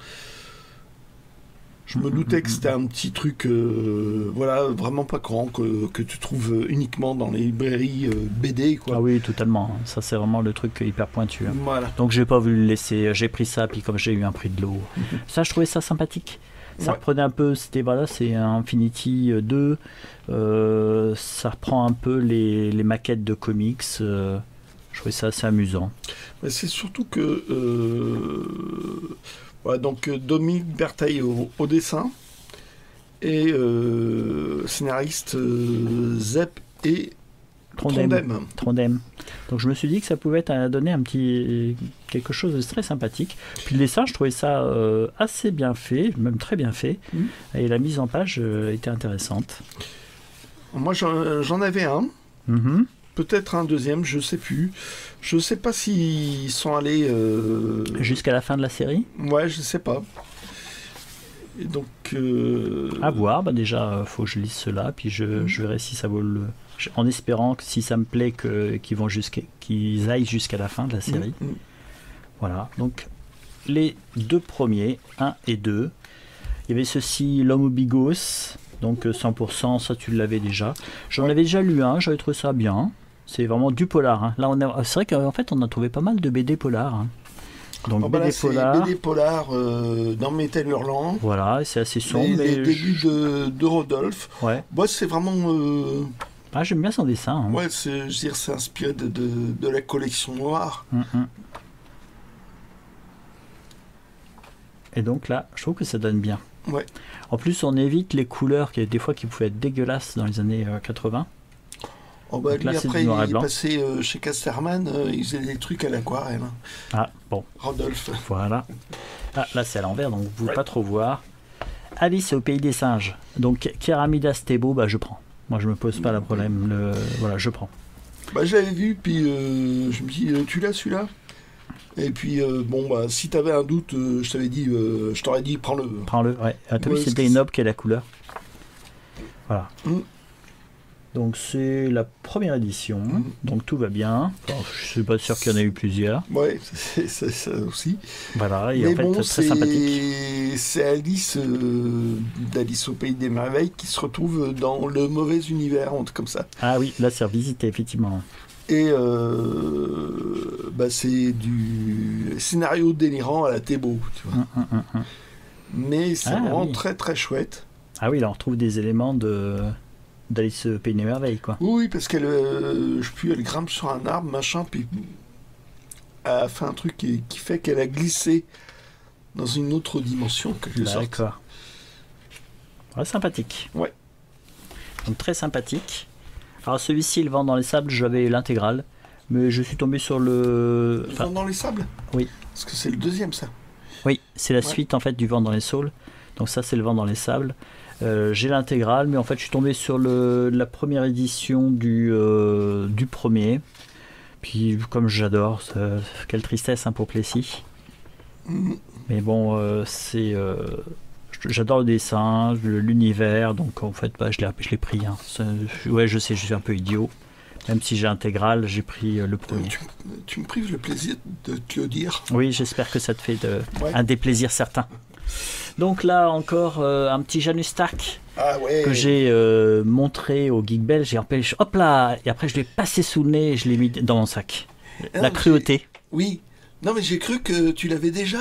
Je me doutais que c'était un petit truc, voilà, vraiment pas grand, que tu trouves uniquement dans les librairies BD, quoi. Ah oui, totalement. Ça, c'est vraiment le truc hyper pointu. Hein. Voilà. Donc, j'ai pas voulu le laisser. J'ai pris ça, puis comme j'ai eu un prix de l'eau. Ça, je trouvais ça sympathique. Ça reprenait un peu, c'est un Infinity 2, ça reprend un peu les maquettes de comics, je trouvais ça assez amusant. Mais c'est surtout que donc Dominique Bertheil au dessin et scénariste Zep et Trondheim. Donc je me suis dit que ça pouvait donner quelque chose de très sympathique. Puis le dessin, je trouvais ça assez bien fait, même très bien fait. Et la mise en page était intéressante. Moi j'en avais un. Peut-être un deuxième, je sais plus. Je sais pas s'ils sont allés jusqu'à la fin de la série. Ouais, je sais pas. Et donc à voir. Bah déjà, faut que je lise cela, puis je verrai si ça vaut le. En espérant que si ça me plaît qu'ils aillent jusqu'à la fin de la série. Voilà, donc les deux premiers, 1 et 2. Il y avait ceci, L'Homme aux Bigos, donc 100%, ça tu l'avais déjà. J'en avais déjà lu un, j'avais trouvé ça bien. C'est vraiment du polar. Hein. Là, c'est vrai qu'en fait, on a trouvé pas mal de BD polar. Hein. Donc BD polar dans Métal Hurlant. Voilà, c'est assez sombre. Les débuts de Rodolphe. Ouais. Moi, c'est vraiment... j'aime bien son dessin. Hein. Ouais, c'est inspiré de la collection noire. Et donc là, je trouve que ça donne bien. Ouais. En plus, on évite les couleurs qui pouvaient être dégueulasses dans les années 80. Oh bah, lui, après, il est passé chez Casterman, il faisait des trucs à l'aquarelle. Ah, bon. Rodolphe. Voilà. Ah, là, c'est à l'envers, donc vous ne pouvez pas trop voir. Alice au pays des singes. Donc, Keramidas Tebo, je prends. Moi, je me pose pas le problème. Voilà, je prends. Je l'avais vu, puis je me dis, tu l'as celui-là? Et puis, si tu avais un doute, je t'aurais dit, prends-le. Prends-le, ouais. Attends, c'est Dainob qui est la couleur. Voilà. Donc, c'est la première édition. Donc, tout va bien. Alors, je suis pas sûr qu'il y en ait eu plusieurs. Ouais, c'est ça aussi. Voilà, et en fait, très sympathique. C'est Alice d'Alice au Pays des Merveilles qui se retrouve dans le mauvais univers, comme ça. Ah oui, là, c'est revisité, effectivement. Et c'est du scénario délirant à la Thébault, tu vois. Mais c'est vraiment très très chouette. Ah oui, là on retrouve des éléments d'Alice au Pays des Merveilles, quoi. Oui, parce qu'elle elle grimpe sur un arbre, machin, puis elle a fait un truc qui fait qu'elle a glissé dans une autre dimension, quelque sorte. D'accord. Ouais, sympathique. Ouais. Donc très sympathique. Alors celui-ci, Le Vent dans les Sables, j'avais l'intégrale, mais je suis tombé sur le... Vent dans les Sables ? Oui. Parce que c'est le deuxième, ça. Oui, c'est la suite en fait du Vent dans les Saules. Donc ça, c'est Le Vent dans les Sables. J'ai l'intégrale, mais en fait, je suis tombé sur la première édition du premier. Puis, comme j'adore, quelle tristesse pour Plessis. Mais bon, j'adore le dessin, l'univers, donc en fait, je l'ai pris. Hein. Ouais, je sais, je suis un peu idiot. Même si j'ai intégral, j'ai pris le premier. Tu me prives le plaisir de te le dire. Oui, j'espère que ça te fait un déplaisir certain. Donc là, encore un petit Janus Stark que j'ai montré au Geek Bell. J'ai empêché, hop là. Et après, je l'ai passé sous le nez et je l'ai mis dans mon sac. La cruauté. Oui. Non, mais j'ai cru que tu l'avais déjà.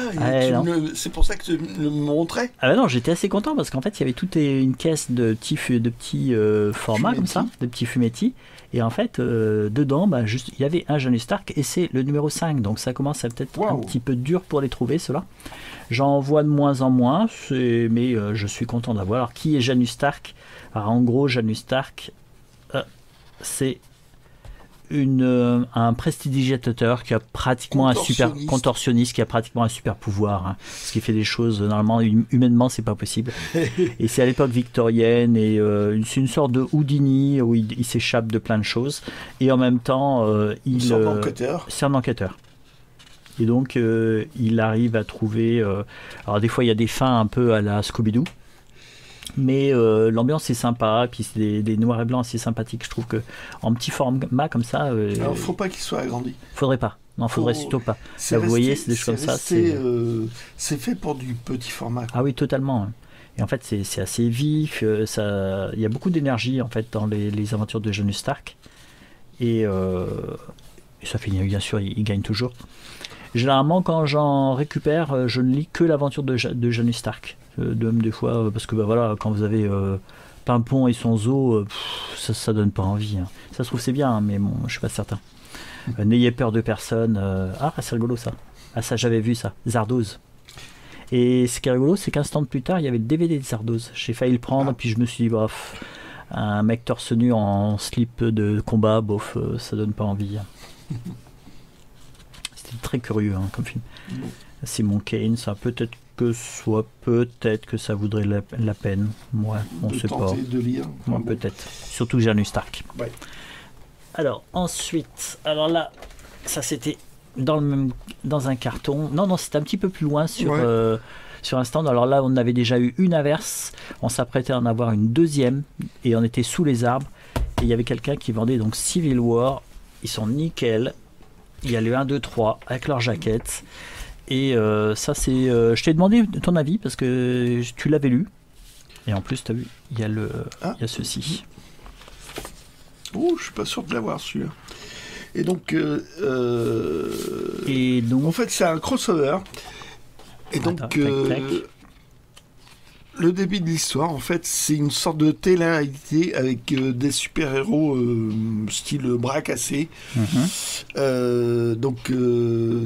C'est pour ça que tu me montrais. Ah ben non, j'étais assez content parce qu'en fait, il y avait toute une caisse de petits formats comme ça, de petits fumetti. Et en fait, dedans, il y avait un Janus Stark et c'est le numéro 5. Donc ça commence à peut-être un petit peu dur pour les trouver, ceux-là. J'en vois de moins en moins, mais je suis content d'avoir. Alors, qui est Janus Stark? Alors, en gros, Janus Stark, c'est un prestidigitateur qui a pratiquement un super contorsionniste qui a pratiquement un super pouvoir, hein, ce qui fait des choses normalement humainement c'est pas possible. Et c'est à l'époque victorienne et c'est une sorte de Houdini où il s'échappe de plein de choses et en même temps c'est un enquêteur. Et donc il arrive à trouver alors des fois il y a des fins un peu à la Scooby-Doo. Mais l'ambiance est sympa, puis c'est des noirs et blancs assez sympathiques. Je trouve que en petit format comme ça. Alors, faut pas qu'il soit agrandi. Faudrait pas. Non, faudrait surtout pas. Là, vous voyez, c'est des choses comme ça. C'est fait pour du petit format. Quoi. Ah oui, totalement. Et en fait, c'est assez vif. Il y a beaucoup d'énergie en fait dans les aventures de Janus Stark. Et ça finit, bien sûr, il gagne toujours. Généralement, quand j'en récupère, je ne lis que l'aventure de Janus Stark. Des fois, parce que voilà, quand vous avez Pimpon et son zoo, ça donne pas envie. Hein. Ça se trouve c'est bien, hein, mais bon, je suis pas certain. N'ayez peur de personne. C'est rigolo ça. Ah ça j'avais vu ça. Zardoz. Et ce qui est rigolo, c'est qu'un instant plus tard, il y avait le DVD de Zardoz. J'ai failli le prendre, puis je me suis dit, un mec torse nu en slip de combat, ça donne pas envie. C'était très curieux hein, comme film. Simon Kane, ça peut-être que ça vaudrait la peine. Moi, on ne sait pas. De lire. Moi, peut-être. Surtout Janus Stark. Ouais. Alors, ensuite, là, ça c'était dans un carton. Non, c'était un petit peu plus loin sur un stand. Alors là, on avait déjà eu une averse. On s'apprêtait à en avoir une deuxième. Et on était sous les arbres. Et il y avait quelqu'un qui vendait donc Civil War. Ils sont nickel. Il y a le 1, 2, 3 avec leur jaquette. Et ça, c'est. Je t'ai demandé ton avis parce que tu l'avais lu. Et en plus, tu as vu, il y a ceci. Oh, je suis pas sûr de l'avoir celui-là. Et donc, en fait, c'est un crossover. Et donc, le début de l'histoire, en fait, c'est une sorte de télé-réalité avec des super-héros style bras cassés. Donc,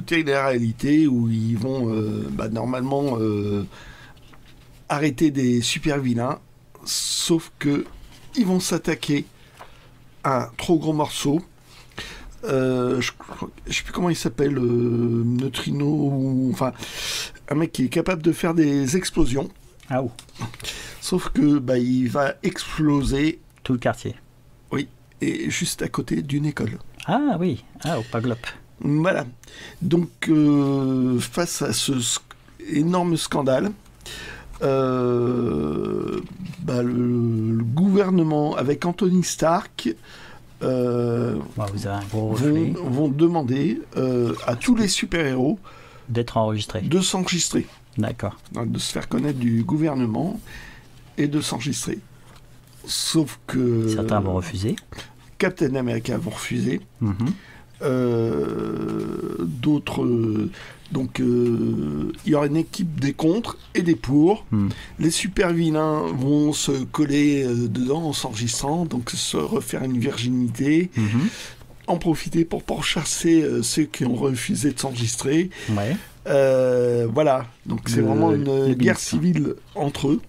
télé-réalité où ils vont normalement arrêter des super-vilains, sauf que ils vont s'attaquer à un trop gros morceau. Je sais plus comment il s'appelle, Neutrino, enfin, un mec qui est capable de faire des explosions. Ah oh. Sauf que il va exploser tout le quartier. Oui, et juste à côté d'une école. Ah oui, au Paglop. Voilà. Donc face à ce énorme scandale, le gouvernement avec Anthony Stark vous avez un gros vont demander à tous les super-héros d'être enregistrés. De s'enregistrer. D'accord. De se faire connaître du gouvernement et de s'enregistrer. Sauf que... Certains vont refuser. Captain America vont refuser. D'autres... donc, il y aura une équipe des contre et des pour. Les super vilains vont se coller dedans en s'enregistrant, donc se refaire une virginité. En profiter pour pourchasser ceux qui ont refusé de s'enregistrer. Ouais. Voilà, donc c'est vraiment une guerre civile entre eux.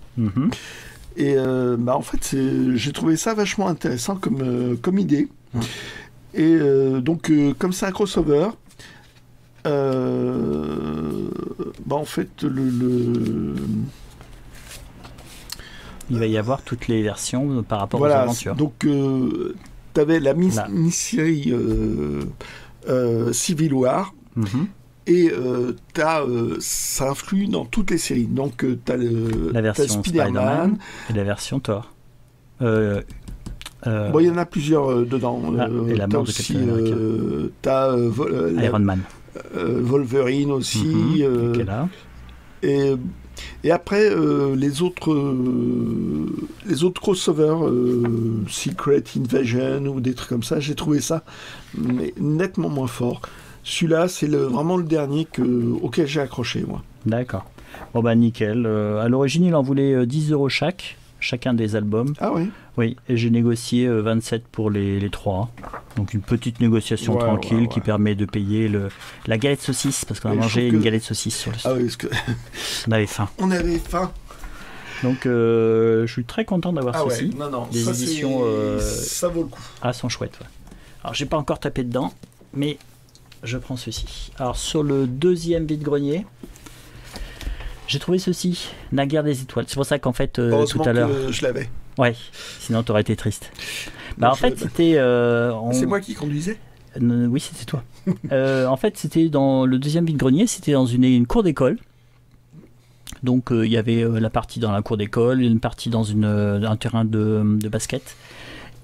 Et en fait, j'ai trouvé ça vachement intéressant comme idée. Et donc, comme c'est un crossover, en fait, il va y avoir toutes les versions par rapport aux aventures. Donc, tu avais la mini-série Civil War. Et ça influe dans toutes les séries. Donc, tu as La version Spider-Man et la version Thor. Bon, il y en a plusieurs dedans. Et la mort de Captain America. T'as Iron Man. Wolverine aussi. Qui est là. Et après, les autres crossovers, Secret Invasion ou des trucs comme ça, j'ai trouvé ça mais nettement moins fort. Celui-là, c'est vraiment le dernier auquel j'ai accroché, moi. D'accord. Bon, bah nickel. À l'origine, il en voulait 10 € chacun des albums. Ah oui. Oui, et j'ai négocié 27 pour les 3. Donc une petite négociation tranquille qui permet de payer la galette saucisse, parce qu'on a mangé une galette saucisse sur le Ah oui, parce que on avait faim. On avait faim. Donc je suis très content d'avoir ceci. Ouais. Non, des ça, éditions ça vaut le coup. Ah, sont chouettes. Ouais. Alors j'ai pas encore tapé dedans, mais je prends ceci. Alors sur le deuxième vide-grenier, j'ai trouvé ceci, Naguère des étoiles. C'est pour ça qu'en fait, tout à l'heure... je l'avais. Ouais, sinon t'aurais été triste. Bah, en fait, c'était... C'est moi qui conduisais. Oui, c'était toi. En fait, c'était dans le deuxième vide-grenier, c'était dans une cour d'école. Donc, il y avait la partie dans la cour d'école, une partie dans un terrain de basket.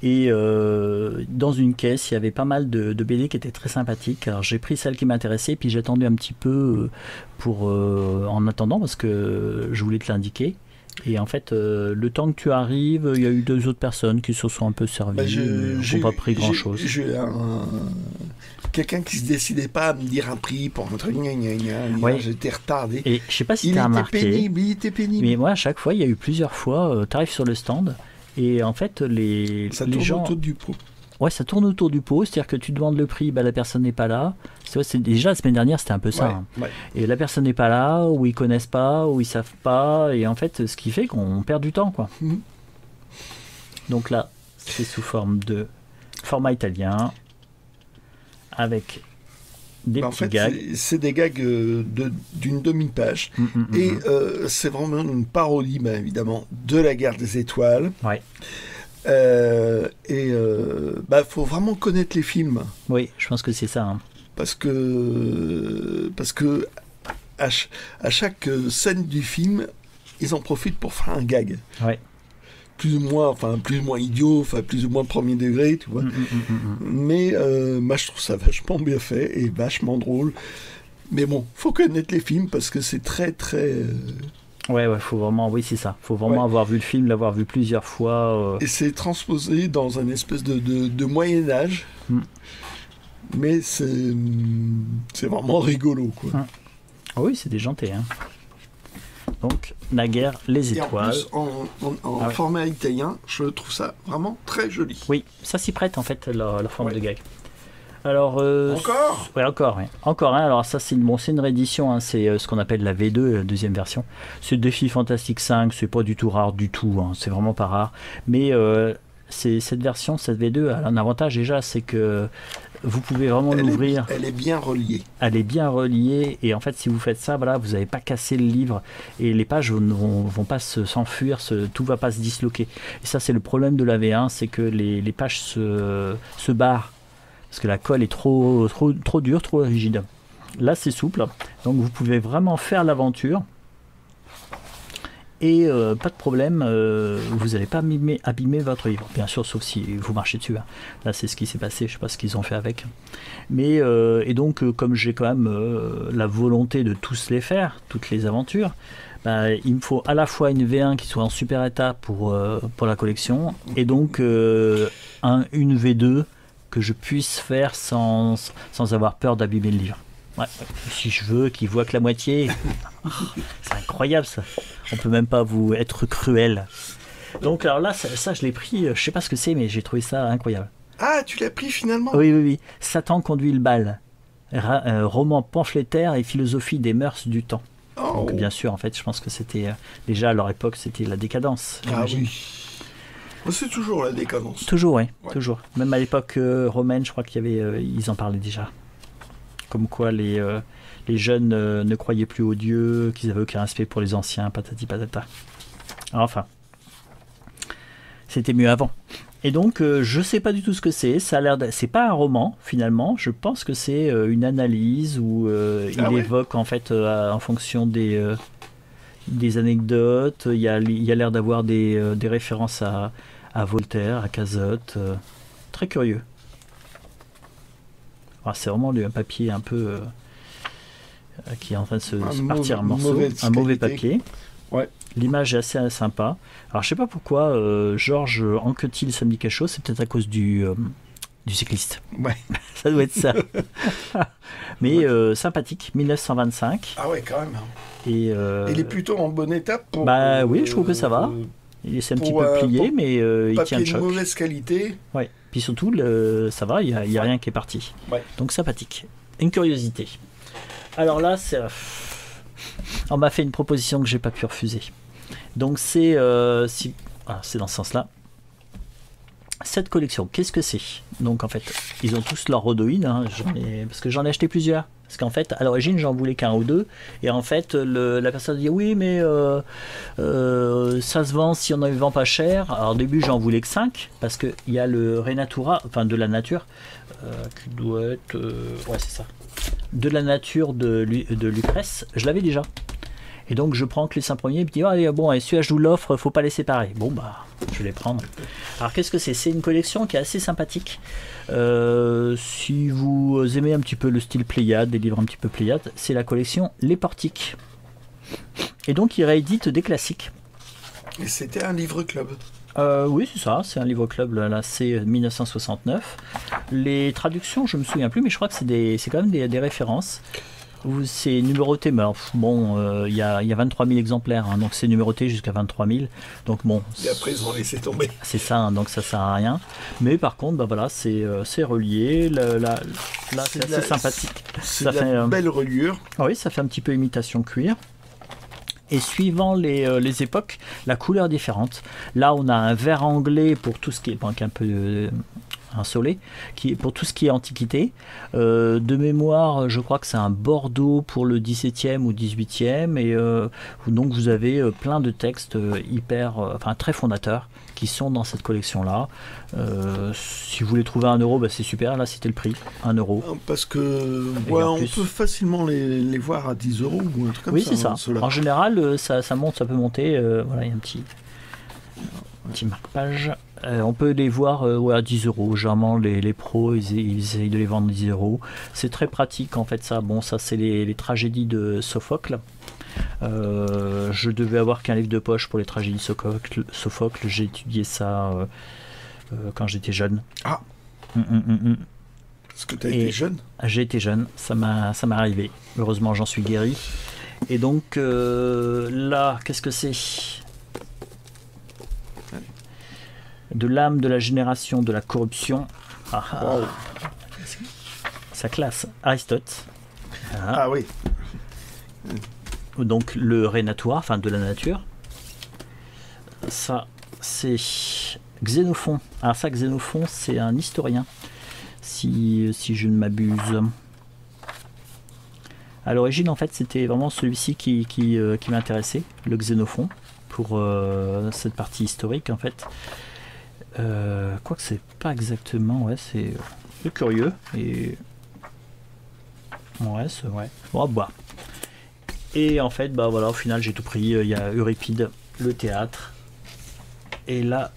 Et dans une caisse, il y avait pas mal de BD qui étaient très sympathiques. Alors j'ai pris celle qui m'intéressait, puis j'ai attendu un petit peu en attendant, parce que je voulais te l'indiquer. Et en fait, le temps que tu arrives, il y a eu 2 autres personnes qui se sont un peu servies, qui n'ont pas pris grand-chose. J'ai quelqu'un qui se décidait pas à me dire un prix pour un truc, j'étais retardé. Et je sais pas si tu as remarqué, il était pénible. Mais moi, à chaque fois, il y a eu plusieurs fois, tu arrives sur le stand, et en fait, les gens... autour du pot. Ouais, ça tourne autour du pot, c'est-à-dire que tu demandes le prix, la personne n'est pas là. Déjà, la semaine dernière, c'était un peu ça. Hein. Ouais. Et la personne n'est pas là, ou ils connaissent pas, ou ils savent pas, et en fait, ce qui fait qu'on perd du temps, quoi. Donc là, c'est sous forme de format italien, avec des petits gags. C'est des gags d'une demi-page. Et c'est vraiment une parodie, évidemment, de la guerre des étoiles. Ouais. Faut vraiment connaître les films. Oui, je pense que c'est ça. Hein. Parce que à chaque scène du film, ils en profitent pour faire un gag. Ouais. Plus ou moins idiot, plus ou moins premier degré, tu vois. Mais moi, je trouve ça vachement bien fait et vachement drôle. Mais bon, faut connaître les films parce que c'est très, très... Ouais, faut vraiment, oui, c'est ça. Faut vraiment avoir vu le film, l'avoir vu plusieurs fois. Et c'est transposé dans un espèce de Moyen-Âge. Mais c'est vraiment rigolo, quoi. Oui, c'est déjanté, hein. Donc, Naguère, les étoiles. Et en plus, en format italien, je trouve ça vraiment très joli. Oui, ça s'y prête, en fait, leur forme de gag. Alors, encore ouais, encore, ouais. Encore, hein. Alors ça, c'est une réédition, hein. C'est ce qu'on appelle la V2, la deuxième version. C'est Défi Fantastique 5, c'est pas du tout rare du tout, hein. C'est vraiment pas rare. Mais cette version, cette V2, a un avantage déjà, c'est que vous pouvez vraiment l'ouvrir. Elle est bien reliée. Elle est bien reliée, et en fait, si vous faites ça, voilà, vous n'avez pas cassé le livre, et les pages vont pas s'enfuir, tout va pas se disloquer. Et ça, c'est le problème de la V1, c'est que les pages se barrent. Parce que la colle est trop dure, trop rigide. Là, c'est souple. Donc, vous pouvez vraiment faire l'aventure. Et pas de problème, vous n'allez pas abîmer votre livre. Bien sûr, sauf si vous marchez dessus. Hein. Là, c'est ce qui s'est passé. Je ne sais pas ce qu'ils ont fait avec. Mais, et donc, comme j'ai quand même la volonté de tous les faire, toutes les aventures, il me faut à la fois une V1 qui soit en super état pour la collection, et donc une V2 que je puisse faire sans avoir peur d'abîmer le livre. Ouais. Si je veux qu'il voit que la moitié, c'est incroyable ça. On peut même pas vous être cruel. Donc alors là, ça je l'ai pris, je sais pas ce que c'est, mais j'ai trouvé ça incroyable. Ah, tu l'as pris finalement ? Oui. Satan conduit le bal. Roman pamphlétaire et philosophie des mœurs du temps. Oh. Donc bien sûr, en fait, je pense que c'était déjà à leur époque, c'était la décadence. J'imagine. C'est toujours la décadence. Toujours, oui, toujours. Même à l'époque romaine, je crois qu'il y avait, ils en parlaient déjà. Comme quoi les jeunes ne croyaient plus aux dieux, qu'ils avaient aucun respect pour les anciens, patati patata. Enfin, c'était mieux avant. Et donc, je sais pas du tout ce que c'est. Ça a l'air, c'est pas un roman finalement. Je pense que c'est une analyse où il évoque en fait en fonction des anecdotes. Il y a l'air d'avoir des références à Voltaire, à Cazotte. Très curieux. Alors, c'est vraiment un papier un peu qui est en train de se partir en morceaux. Un mauvais papier. Ouais. L'image est assez sympa. Alors je sais pas pourquoi Georges Anquetil, ça me dit quelque chose. C'est peut-être à cause du cycliste. Ouais. Ça doit être ça. Mais sympathique, 1925. Ah ouais, quand même. Et il est plutôt en bon état pour. Bah oui, je trouve que ça va. Il est un petit peu plié, mais il tient le choc. De mauvaise qualité. Ouais. Puis surtout, ça va, il y a rien qui est parti. Ouais. Donc sympathique. Une curiosité. Alors là, on m'a fait une proposition que j'ai pas pu refuser. Donc c'est dans ce sens-là. Cette collection, qu'est-ce que c'est? Donc en fait, ils ont tous leur rhodoïne, hein, parce que j'en ai acheté plusieurs. Parce qu'en fait, à l'origine, j'en voulais qu'un ou deux. Et en fait, la personne dit oui, mais ça se vend si on ne vend pas cher. Alors au début, j'en voulais que 5, parce qu'il y a le Renatura, enfin de la nature, qui doit être. Ouais, c'est ça. De la nature de Lucrèce, je l'avais déjà. Et donc je prends que les 5 premiers et puis dis allez, bon, et celui-là je vous l'offre, faut pas les séparer. Bon bah je vais les prendre. Alors qu'est-ce que c'est? C'est une collection qui est assez sympathique. Si vous aimez un petit peu le style Pléiade, des livres un petit peu Pléiade, c'est la collection Les Portiques. Et donc il réédite des classiques. Et c'était un livre club. Oui, c'est ça, c'est un livre club, là c'est 1969. Les traductions, je me souviens plus, mais je crois que c'est quand même des références. C'est numéroté, mais alors, bon, il y a 23 000 exemplaires, hein, donc c'est numéroté jusqu'à 23 000. Donc bon. Et après, ils ont laissé tomber. C'est ça, hein, donc ça sert à rien. Mais par contre, bah voilà, c'est relié. Là, c'est assez sympathique. C'est une belle reliure. Oui, ça fait un petit peu imitation cuir. Et suivant les époques, la couleur est différente. Là, on a un vert anglais pour tout ce qui est un peu insolé, pour tout ce qui est antiquité. De mémoire, je crois que c'est un Bordeaux pour le 17e ou 18e. Et donc, vous avez plein de textes très fondateurs qui sont dans cette collection-là. Si vous les trouvez à 1 euro, bah, c'est super. Là, c'était le prix, 1 euro. Parce que on peut facilement les voir à 10 euros ou un truc comme ça. Oui, c'est ça. En général, ça monte, ça peut monter. Voilà, il y a un petit marque-page. On peut les voir à 10 euros. Généralement, les pros, ils essayent de les vendre à 10 euros. C'est très pratique, en fait, ça. Bon, ça, c'est les tragédies de Sophocle. Je devais avoir qu'un livre de poche pour les tragédies de Sophocle. J'ai étudié ça quand j'étais jeune. Ah. Parce que tu as été jeune. J'ai été jeune, ça m'est arrivé. Heureusement, j'en suis guéri. Et donc là, qu'est-ce que c'est? De l'âme de la génération de la corruption. Wow. Ça classe. Aristote. Ah oui. Donc le Renatoire, enfin de la nature. Ça, c'est Xénophon. Alors ça, Xénophon, c'est un historien, si je ne m'abuse. À l'origine, en fait, c'était vraiment celui-ci qui m'intéressait, le Xénophon, pour cette partie historique, en fait. Quoique c'est pas exactement, ouais, c'est curieux. Et ouais, bon, bah. Et en fait, bah voilà, au final, j'ai tout pris. Il y a Euripide, le théâtre. Et là,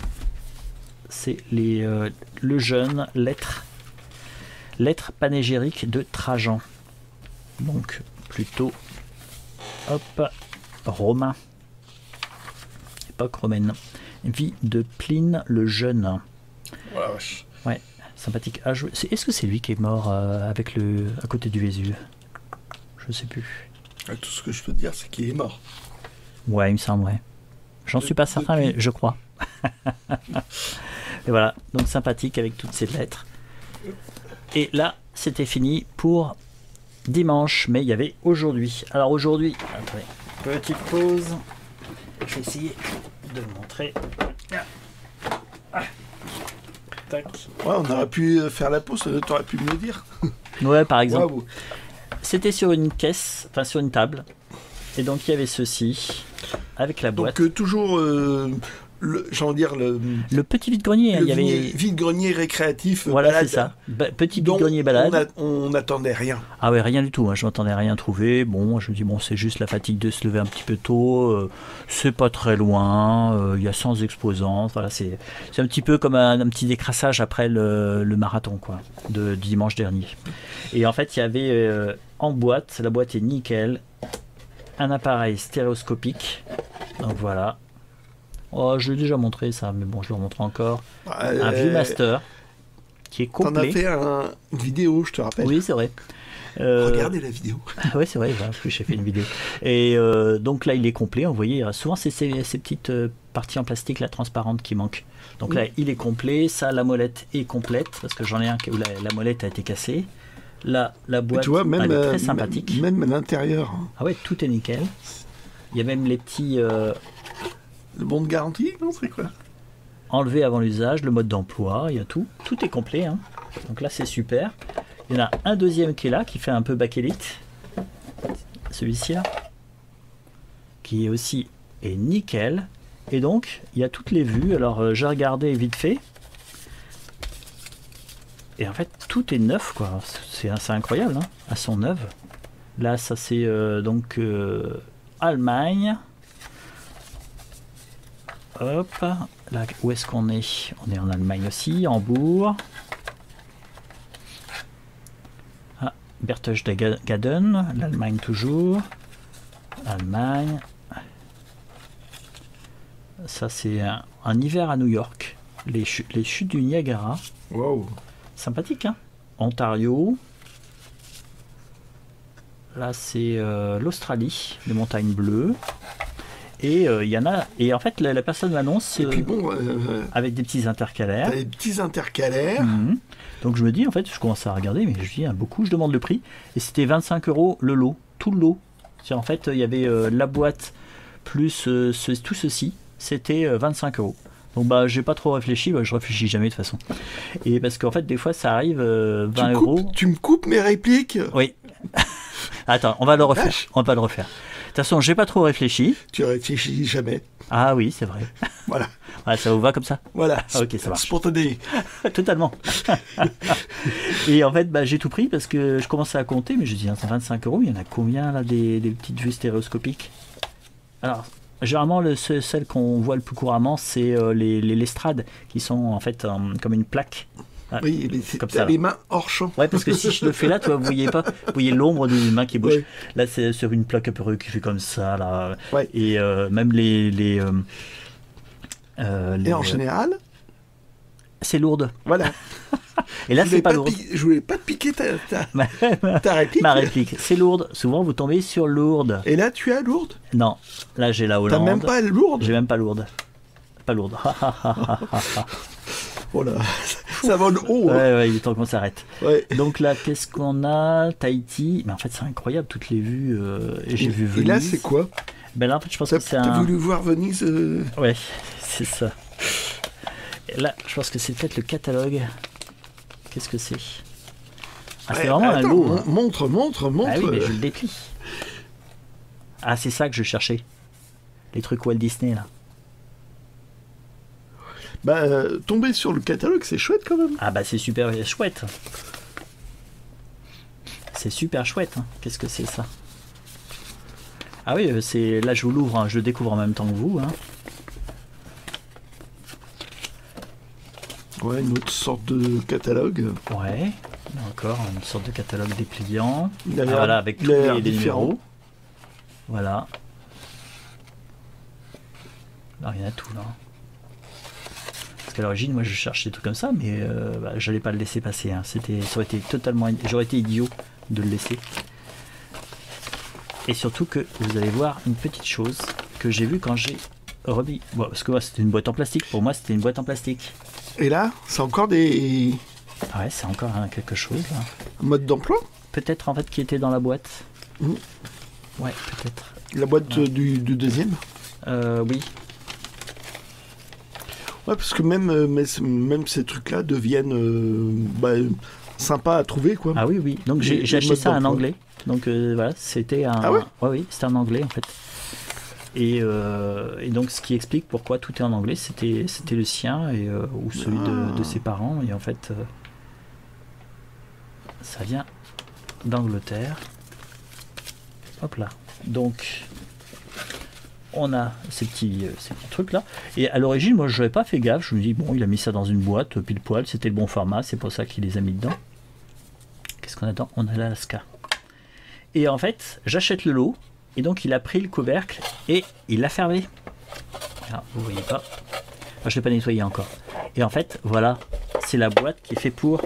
c'est le jeune lettre panégyrique de Trajan. Donc, plutôt, romain. Époque romaine. Vie de Pline le Jeune. Wesh. Ouais, sympathique. Ah, est-ce que c'est lui qui est mort à côté du Vésuve? Je sais plus. Tout ce que je peux te dire, c'est qu'il est mort. Ouais, il me semble, ouais. J'en suis pas certain, mais je crois. Et voilà, donc sympathique avec toutes ces lettres. Et là, c'était fini pour dimanche, mais il y avait aujourd'hui. Alors aujourd'hui, attendez, petite pause. Je vais essayer de le montrer. Tac. Ouais, on aurait pu faire la pause, tu aurais pu me le dire. Ouais, par exemple. Wow. C'était sur une caisse, enfin sur une table. Et donc il y avait ceci, avec la boîte. Donc toujours le petit vide-grenier, hein, il y avait... vide-grenier récréatif. Voilà, balade, c'est ça. Petit vide-grenier balade. On n'attendait rien. Ah ouais, rien du tout. Hein. Je m'attendais à rien trouver. Bon, je me dis, bon, c'est juste la fatigue de se lever un petit peu tôt. C'est pas très loin. Il y a 100 exposants. Voilà, c'est un petit peu comme un petit décrassage après le marathon, quoi, du dimanche dernier. Et en fait, il y avait en boîte, la boîte est nickel, un appareil stéréoscopique. Donc voilà. Oh, je l'ai déjà montré ça, mais bon, je le remontre encore. Un Viewmaster qui est complet. T'en as fait une vidéo, je te rappelle. Oui, c'est vrai. Regardez la vidéo. Oui, c'est vrai, j'ai fait une vidéo. Et donc là, il est complet. Vous voyez, souvent, c'est ces petites parties en plastique là, transparentes qui manquent. Donc là, il est complet. Ça, la molette est complète, parce que j'en ai un où la molette a été cassée. Là, la boîte, tu vois, même, elle est très sympathique. Même à l'intérieur. Ah ouais, tout est nickel. Il y a même les petits... Le bon de garantie, non, c'est quoi? Enlevé avant l'usage, le mode d'emploi, il y a tout. Tout est complet. Hein. Donc là, c'est super. Il y en a un deuxième qui est là, qui fait un peu bakélite. Celui-ci là. Qui est aussi est nickel. Et donc, il y a toutes les vues. Alors, j'ai regardé vite fait. Et en fait, tout est neuf, quoi. C'est incroyable, hein. Elles sont neuves. Là, ça c'est donc Allemagne. Hop, là, où est-ce qu'on est? On est en Allemagne aussi, Hambourg. Ah, Berchtesgaden, l'Allemagne toujours. Allemagne. Ça, c'est un hiver à New York. Les chutes du Niagara. Wow. Sympathique, hein? Ontario. Là, c'est l'Australie, les montagnes bleues. Et il y en a. Et en fait, la personne m'annonce avec des petits intercalaires. Des petits intercalaires. Donc je me dis, en fait, je commence à regarder, mais je dis, beaucoup, je demande le prix. Et c'était 25 € le lot, tout le lot. En fait, il y avait la boîte plus tout ceci, c'était 25 €. Donc bah, j'ai pas trop réfléchi, je réfléchis jamais de toute façon. Et parce qu'en fait, des fois, ça arrive 20 €. Tu me coupes mes répliques? Oui. Attends, on va le refaire. On va le refaire. De toute façon, j'ai pas trop réfléchi. Tu réfléchis jamais. Ah oui, c'est vrai. Voilà. Ouais, ça vous va comme ça? Voilà. Ah, ok, ça marche. Spontané. Totalement. Et en fait, j'ai tout pris parce que je commençais à compter, mais je dis, c'est 25 €. Il y en a combien là des petites vues stéréoscopiques? Alors, généralement, celles qu'on voit le plus couramment, c'est les lestrades qui sont en fait comme une plaque. Ah, oui, mais c'est comme ça, les mains hors champ. Ouais, parce que si je le fais là, tu vois, vous voyez pas, vous voyez l'ombre d'une main qui bouge. Ouais. Là, c'est sur une plaque un peu qui fait comme ça, là. Ouais. Et même les et en général, c'est lourde. Voilà. Et là, c'est pas lourd. Je voulais pas te piquer ta réplique. Ma réplique, c'est lourde. Souvent, vous tombez sur lourde. Et là, tu as lourde? Non, là, j'ai la Hollande. T'as même pas lourde? J'ai même pas lourde. Pas lourde. Oh là, ça vole haut. Ouais, il est temps qu'on s'arrête. Ouais. Donc là, qu'est-ce qu'on a? Tahiti. Mais en fait, c'est incroyable, toutes les vues. Et j'ai vu Venise. Et là, c'est quoi? Ben là, en fait, je pense que c'est T'as voulu voir Venise Ouais, c'est ça. Et là, je pense que c'est peut-être le catalogue. Qu'est-ce que c'est? Ah, c'est vraiment un lot. Hein. Montre. Ah oui, mais je le déplie. Ah, c'est ça que je cherchais. Les trucs Walt Disney, là. Bah, tomber sur le catalogue, c'est chouette quand même. Ah bah c'est super chouette. C'est super chouette. Hein. Qu'est-ce que c'est ça? Ah oui, c'est là je vous l'ouvre, hein. Je le découvre en même temps que vous. Hein. Ouais, une autre sorte de catalogue. Ouais, encore une sorte de catalogue dépliant. Voilà, avec tous les numéros. Voilà. Alors il y en a tout là. À l'origine, moi je cherchais des trucs comme ça, mais j'allais pas le laisser passer. Hein. J'aurais été idiot de le laisser. Et surtout que vous allez voir une petite chose que j'ai vue quand j'ai remis. Bon, parce que moi c'était une boîte en plastique. Pour moi c'était une boîte en plastique. Et là, c'est encore des. Ah ouais, c'est encore quelque chose là. Un mode d'emploi? Peut-être en fait qui était dans la boîte. Ouais, peut-être. La boîte du deuxième? Oui. Ouais, parce que même ces trucs-là deviennent sympas à trouver, quoi. Ah oui. Donc j'ai acheté ça en anglais. Donc voilà, c'était un. Ah ouais? Oui, c'était en anglais en fait. Et donc, ce qui explique pourquoi tout est en anglais, c'était le sien ou celui de ses parents. Et en fait, ça vient d'Angleterre. Hop là. Donc, on a ces petits trucs là. Et à l'origine, moi, je n'avais pas fait gaffe. Je me dis, bon, il a mis ça dans une boîte, pile poil. C'était le bon format. C'est pour ça qu'il les a mis dedans. Qu'est-ce qu'on attend? On a l'Alaska. Et en fait, j'achète le lot. Et donc, il a pris le couvercle et il l'a fermé. Alors, vous voyez pas. Je ne l'ai pas nettoyé encore. Et en fait, voilà. C'est la boîte qui est faite pour...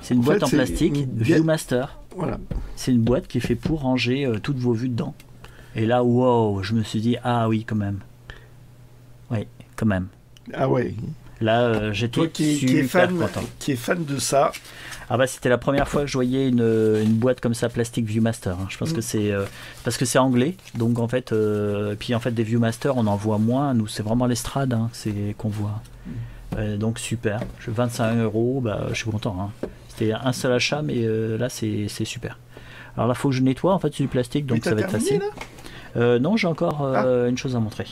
C'est une boîte en plastique Viewmaster. Voilà. C'est une boîte qui est faite pour ranger toutes vos vues dedans. Et là, wow, je me suis dit, ah oui, quand même. Oui, quand même. Ah ouais. Là, j'étais super content. Qui est fan de ça. Ah bah c'était la première fois que je voyais une boîte comme ça, plastique Viewmaster. Hein. Je pense que c'est parce que c'est anglais. Donc en fait, puis en fait des Viewmaster, on en voit moins. Nous, c'est vraiment l'estrade qu'on voit. Donc super. 25 €, bah, je suis content. Hein. C'était un seul achat, mais là c'est super. Alors là, faut que je nettoie. En fait, c'est du plastique, donc ça va être facile. Non, j'ai encore une chose à montrer.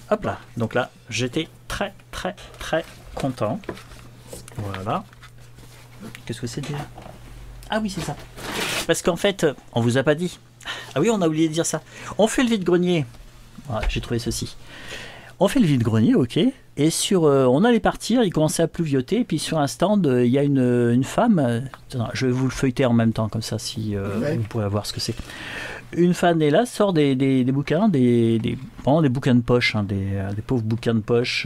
Hop là. Donc là, j'étais très très très content. Voilà. Qu'est-ce que c'est déjà? Ah oui, c'est ça. Parce qu'en fait, on vous a pas dit. Ah oui, on a oublié de dire ça. On fait le vide-grenier. Voilà, j'ai trouvé ceci. On fait le vide-grenier, ok. Et on allait partir, il commençait à pleuvioter. Et puis sur un stand, il y a une femme. Je vais vous le feuilleter en même temps, comme ça, si vous pourrez voir ce que c'est. Une femme est là, sort des bouquins, vraiment des bouquins de poche, hein, des pauvres bouquins de poche.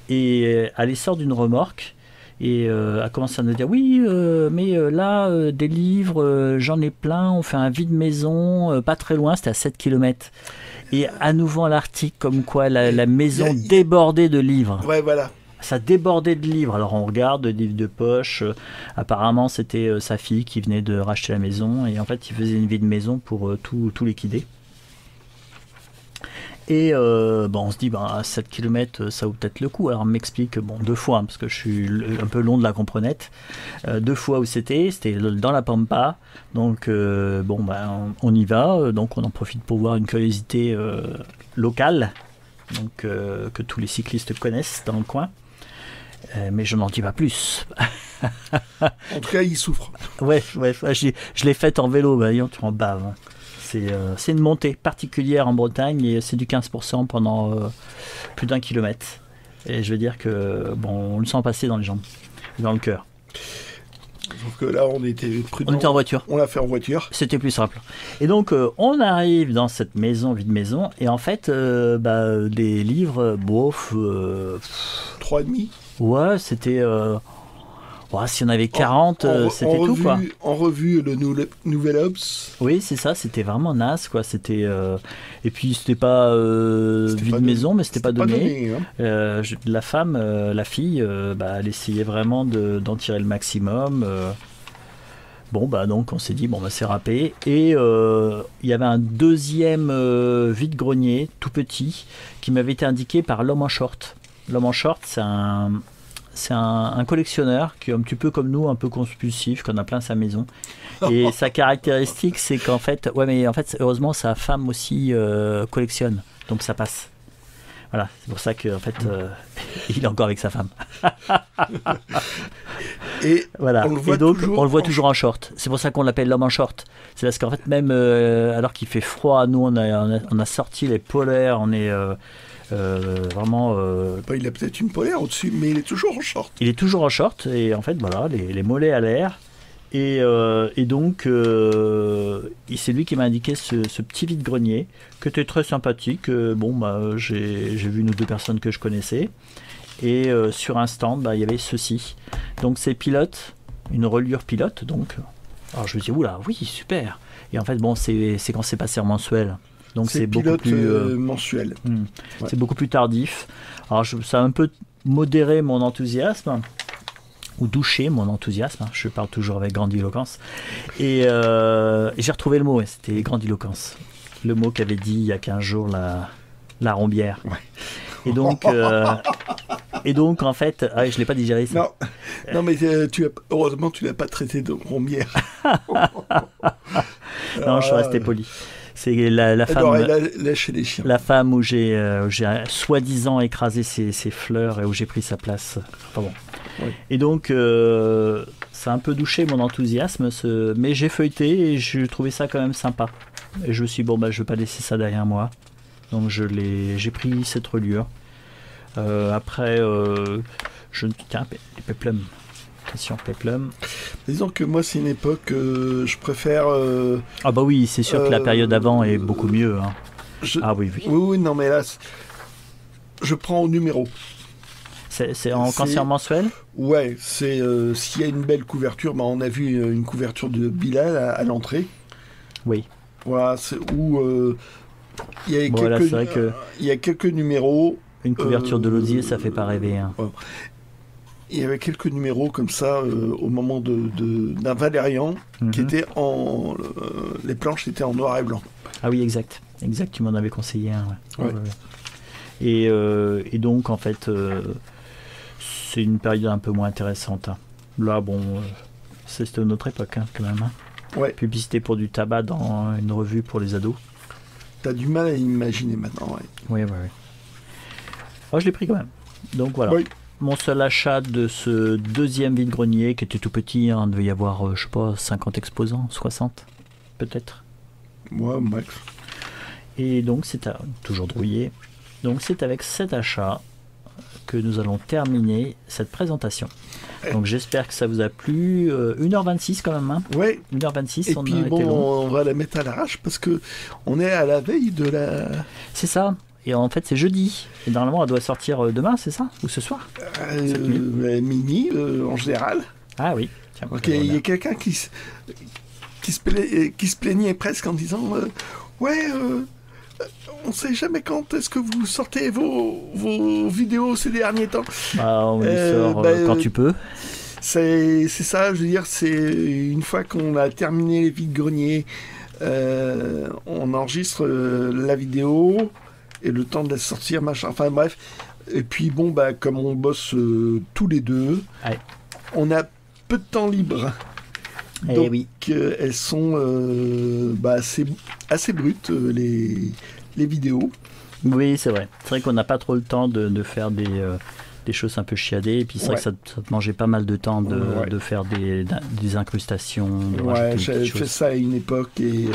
Et elle sort d'une remorque. Et elle commence à nous dire oui, mais là, des livres, j'en ai plein, on fait un vide-maison, pas très loin, c'était à 7 km. Et à nouveau l'article comme quoi la maison débordait de livres. Ouais, voilà. Ça débordait de livres. Alors on regarde des livres de poche. Apparemment, c'était sa fille qui venait de racheter la maison. Et en fait, il faisait une vide-maison pour tout liquider. Et on se dit, à 7 km, ça vaut peut-être le coup. Alors on m'explique, 2 fois, hein, parce que je suis un peu long de la comprenette. 2 fois où c'était dans la Pampa. Donc, on y va. Donc, on en profite pour voir une curiosité locale, donc, que tous les cyclistes connaissent dans le coin. Mais je n'en dis pas plus. En tout cas, il souffre. Ouais, je l'ai faite en vélo, tu en baves. Hein. C'est une montée particulière en Bretagne et c'est du 15% pendant plus d'1 kilomètre. Et je veux dire que on le sent passer dans les jambes, dans le cœur. Sauf que là, on était prudent. On était en voiture. On l'a fait en voiture. C'était plus simple. Et donc, on arrive dans cette maison, vide maison, et en fait, des livres, 3,5. Ouais, c'était... s'il y en avait 40, c'était tout, quoi. En revue, le Nouvel Obs. Oui, c'est ça, c'était vraiment naze, quoi. C'était, et puis, c'était pas vide maison, mais c'était pas donné. Hein. La femme, la fille, elle essayait vraiment d'en tirer le maximum. Donc, on s'est dit, c'est râpé. Et il y avait un deuxième vide-grenier, tout petit, qui m'avait été indiqué par l'homme en short. L'homme en short, c'est un collectionneur qui est un petit peu comme nous, un peu compulsif, qu'on a plein sa maison. Et sa caractéristique, c'est qu'en fait, heureusement, sa femme aussi collectionne, donc ça passe. Voilà, c'est pour ça qu'en fait, il est encore avec sa femme. Et voilà. On le voit toujours en short. C'est pour ça qu'on l'appelle l'homme en short. C'est parce qu'en fait, même alors qu'il fait froid, nous, on a sorti les polaires, on est... vraiment. Il a peut-être une polaire au-dessus, mais il est toujours en short. Il est toujours en short et en fait voilà, les mollets à l'air. Et donc c'est lui qui m'a indiqué ce petit vide-grenier qui était très sympathique. J'ai vu une ou deux personnes que je connaissais. Et sur un stand, il y avait ceci. Donc c'est pilote, une reliure pilote. Donc, alors je me dis oula, oui super. Et en fait c'est quand c'est passé en mensuel. Donc c'est beaucoup plus mensuel. Ouais. C'est beaucoup plus tardif. Alors ça a un peu modéré mon enthousiasme ou douché mon enthousiasme. Je parle toujours avec grandiloquence. Et j'ai retrouvé le mot. C'était grandiloquence. Le mot qu'avait dit il y a 15 jours la rombière. Ouais. Et donc en fait, je l'ai pas digéré ça. Non mais heureusement tu l'as pas traité de rombière. Non, je suis resté poli. C'est la femme. Lâcher les chiens. La femme où j'ai soi-disant écrasé ses fleurs et où j'ai pris sa place. Enfin bon. Oui. Et donc, ça a un peu douché mon enthousiasme, mais j'ai feuilleté et j'ai trouvé ça quand même sympa. Et je me suis dit, bon, bah, je ne vais pas laisser ça derrière moi. Donc, j'ai pris cette reliure. Après, tiens, les péplums. Attention, péplum. Disons que moi, c'est une époque, je préfère... Ah bah oui, c'est sûr que la période avant est beaucoup mieux. Hein. Ah oui, oui. Oui, non, mais là, je prends au numéro. C'est en cancer mensuel? Ouais, c'est s'il y a une belle couverture, bah, on a vu une couverture de Bilal à l'entrée. Oui. Voilà, où il y a voilà, quelques, c'est vrai que il y a quelques numéros. Une couverture de l'osier, ça fait pas rêver. Hein. Ouais. Il y avait quelques numéros comme ça au moment d'un Valérian qui était en... les planches étaient en noir et blanc. Ah oui, exact. Exact, tu m'en avais conseillé un. Ouais. Ouais. Et donc, en fait, c'est une période un peu moins intéressante. Hein. Là, bon, c'était une autre époque, hein, quand même. Hein. Ouais. Publicité pour du tabac dans une revue pour les ados. T'as du mal à imaginer maintenant, ouais. Oui. Oh, je l'ai pris quand même. Donc, voilà. Oui. Mon seul achat de ce deuxième vide-grenier, qui était tout petit, hein, il devait y avoir, je sais pas, 50 exposants, 60, peut-être. Ouais, max. Et donc, c'est toujours drouillé. Donc, c'est avec cet achat que nous allons terminer cette présentation. Donc, j'espère que ça vous a plu. 1h26 quand même. Hein. Ouais. 1h26, et on puis a été long. on va la mettre à l'arrache parce que on est à la veille de la... C'est ça. Et en fait, c'est jeudi. Et normalement, elle doit sortir demain, c'est ça? Ou ce soir? Minuit, en général. Ah oui. Tiens, Ok, il y a quelqu'un qui se plaignait presque en disant on sait jamais quand est-ce que vous sortez vos vidéos ces derniers temps. Bah, on les sort quand tu peux. C'est ça, je veux dire, c'est une fois qu'on a terminé les vides-greniers, on enregistre la vidéo et le temps de la sortir, machin, enfin bref. Et puis bon, bah, comme on bosse tous les deux, ouais. On a peu de temps libre. Et donc oui. Elles sont assez brutes, les vidéos. Oui, c'est vrai. C'est vrai qu'on n'a pas trop le temps de faire des choses un peu chiadées. Et puis c'est vrai que ça te mangeait pas mal de temps de faire des incrustations. J'avais fait ça à une époque et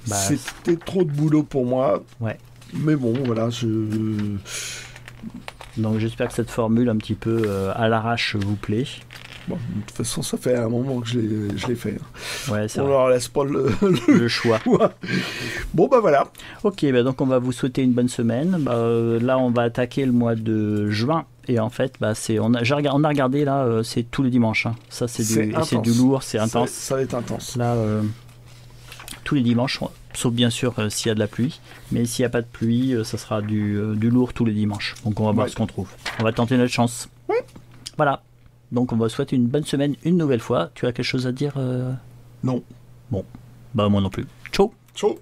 c'était trop de boulot pour moi. Ouais. Mais bon, voilà, Donc j'espère que cette formule un petit peu à l'arrache vous plaît. Bon, de toute façon, ça fait un moment que je l'ai fait. Ouais, c'est on vrai. leur laisse pas le choix. Bon, bah voilà. Ok, bah donc on va vous souhaiter une bonne semaine. Là, on va attaquer le mois de juin. Et en fait, on a regardé là, c'est tous les dimanches. Hein. Ça, c'est du lourd, c'est intense. Ça va être intense. Là, tous les dimanches, sauf bien sûr s'il y a de la pluie. Mais s'il n'y a pas de pluie, ça sera du lourd tous les dimanches. Donc on va voir ce qu'on trouve. On va tenter notre chance. Oui. Voilà. Donc on va souhaiter une bonne semaine une nouvelle fois. Tu as quelque chose à dire Non. Bon. Bah moi non plus. Ciao. Ciao.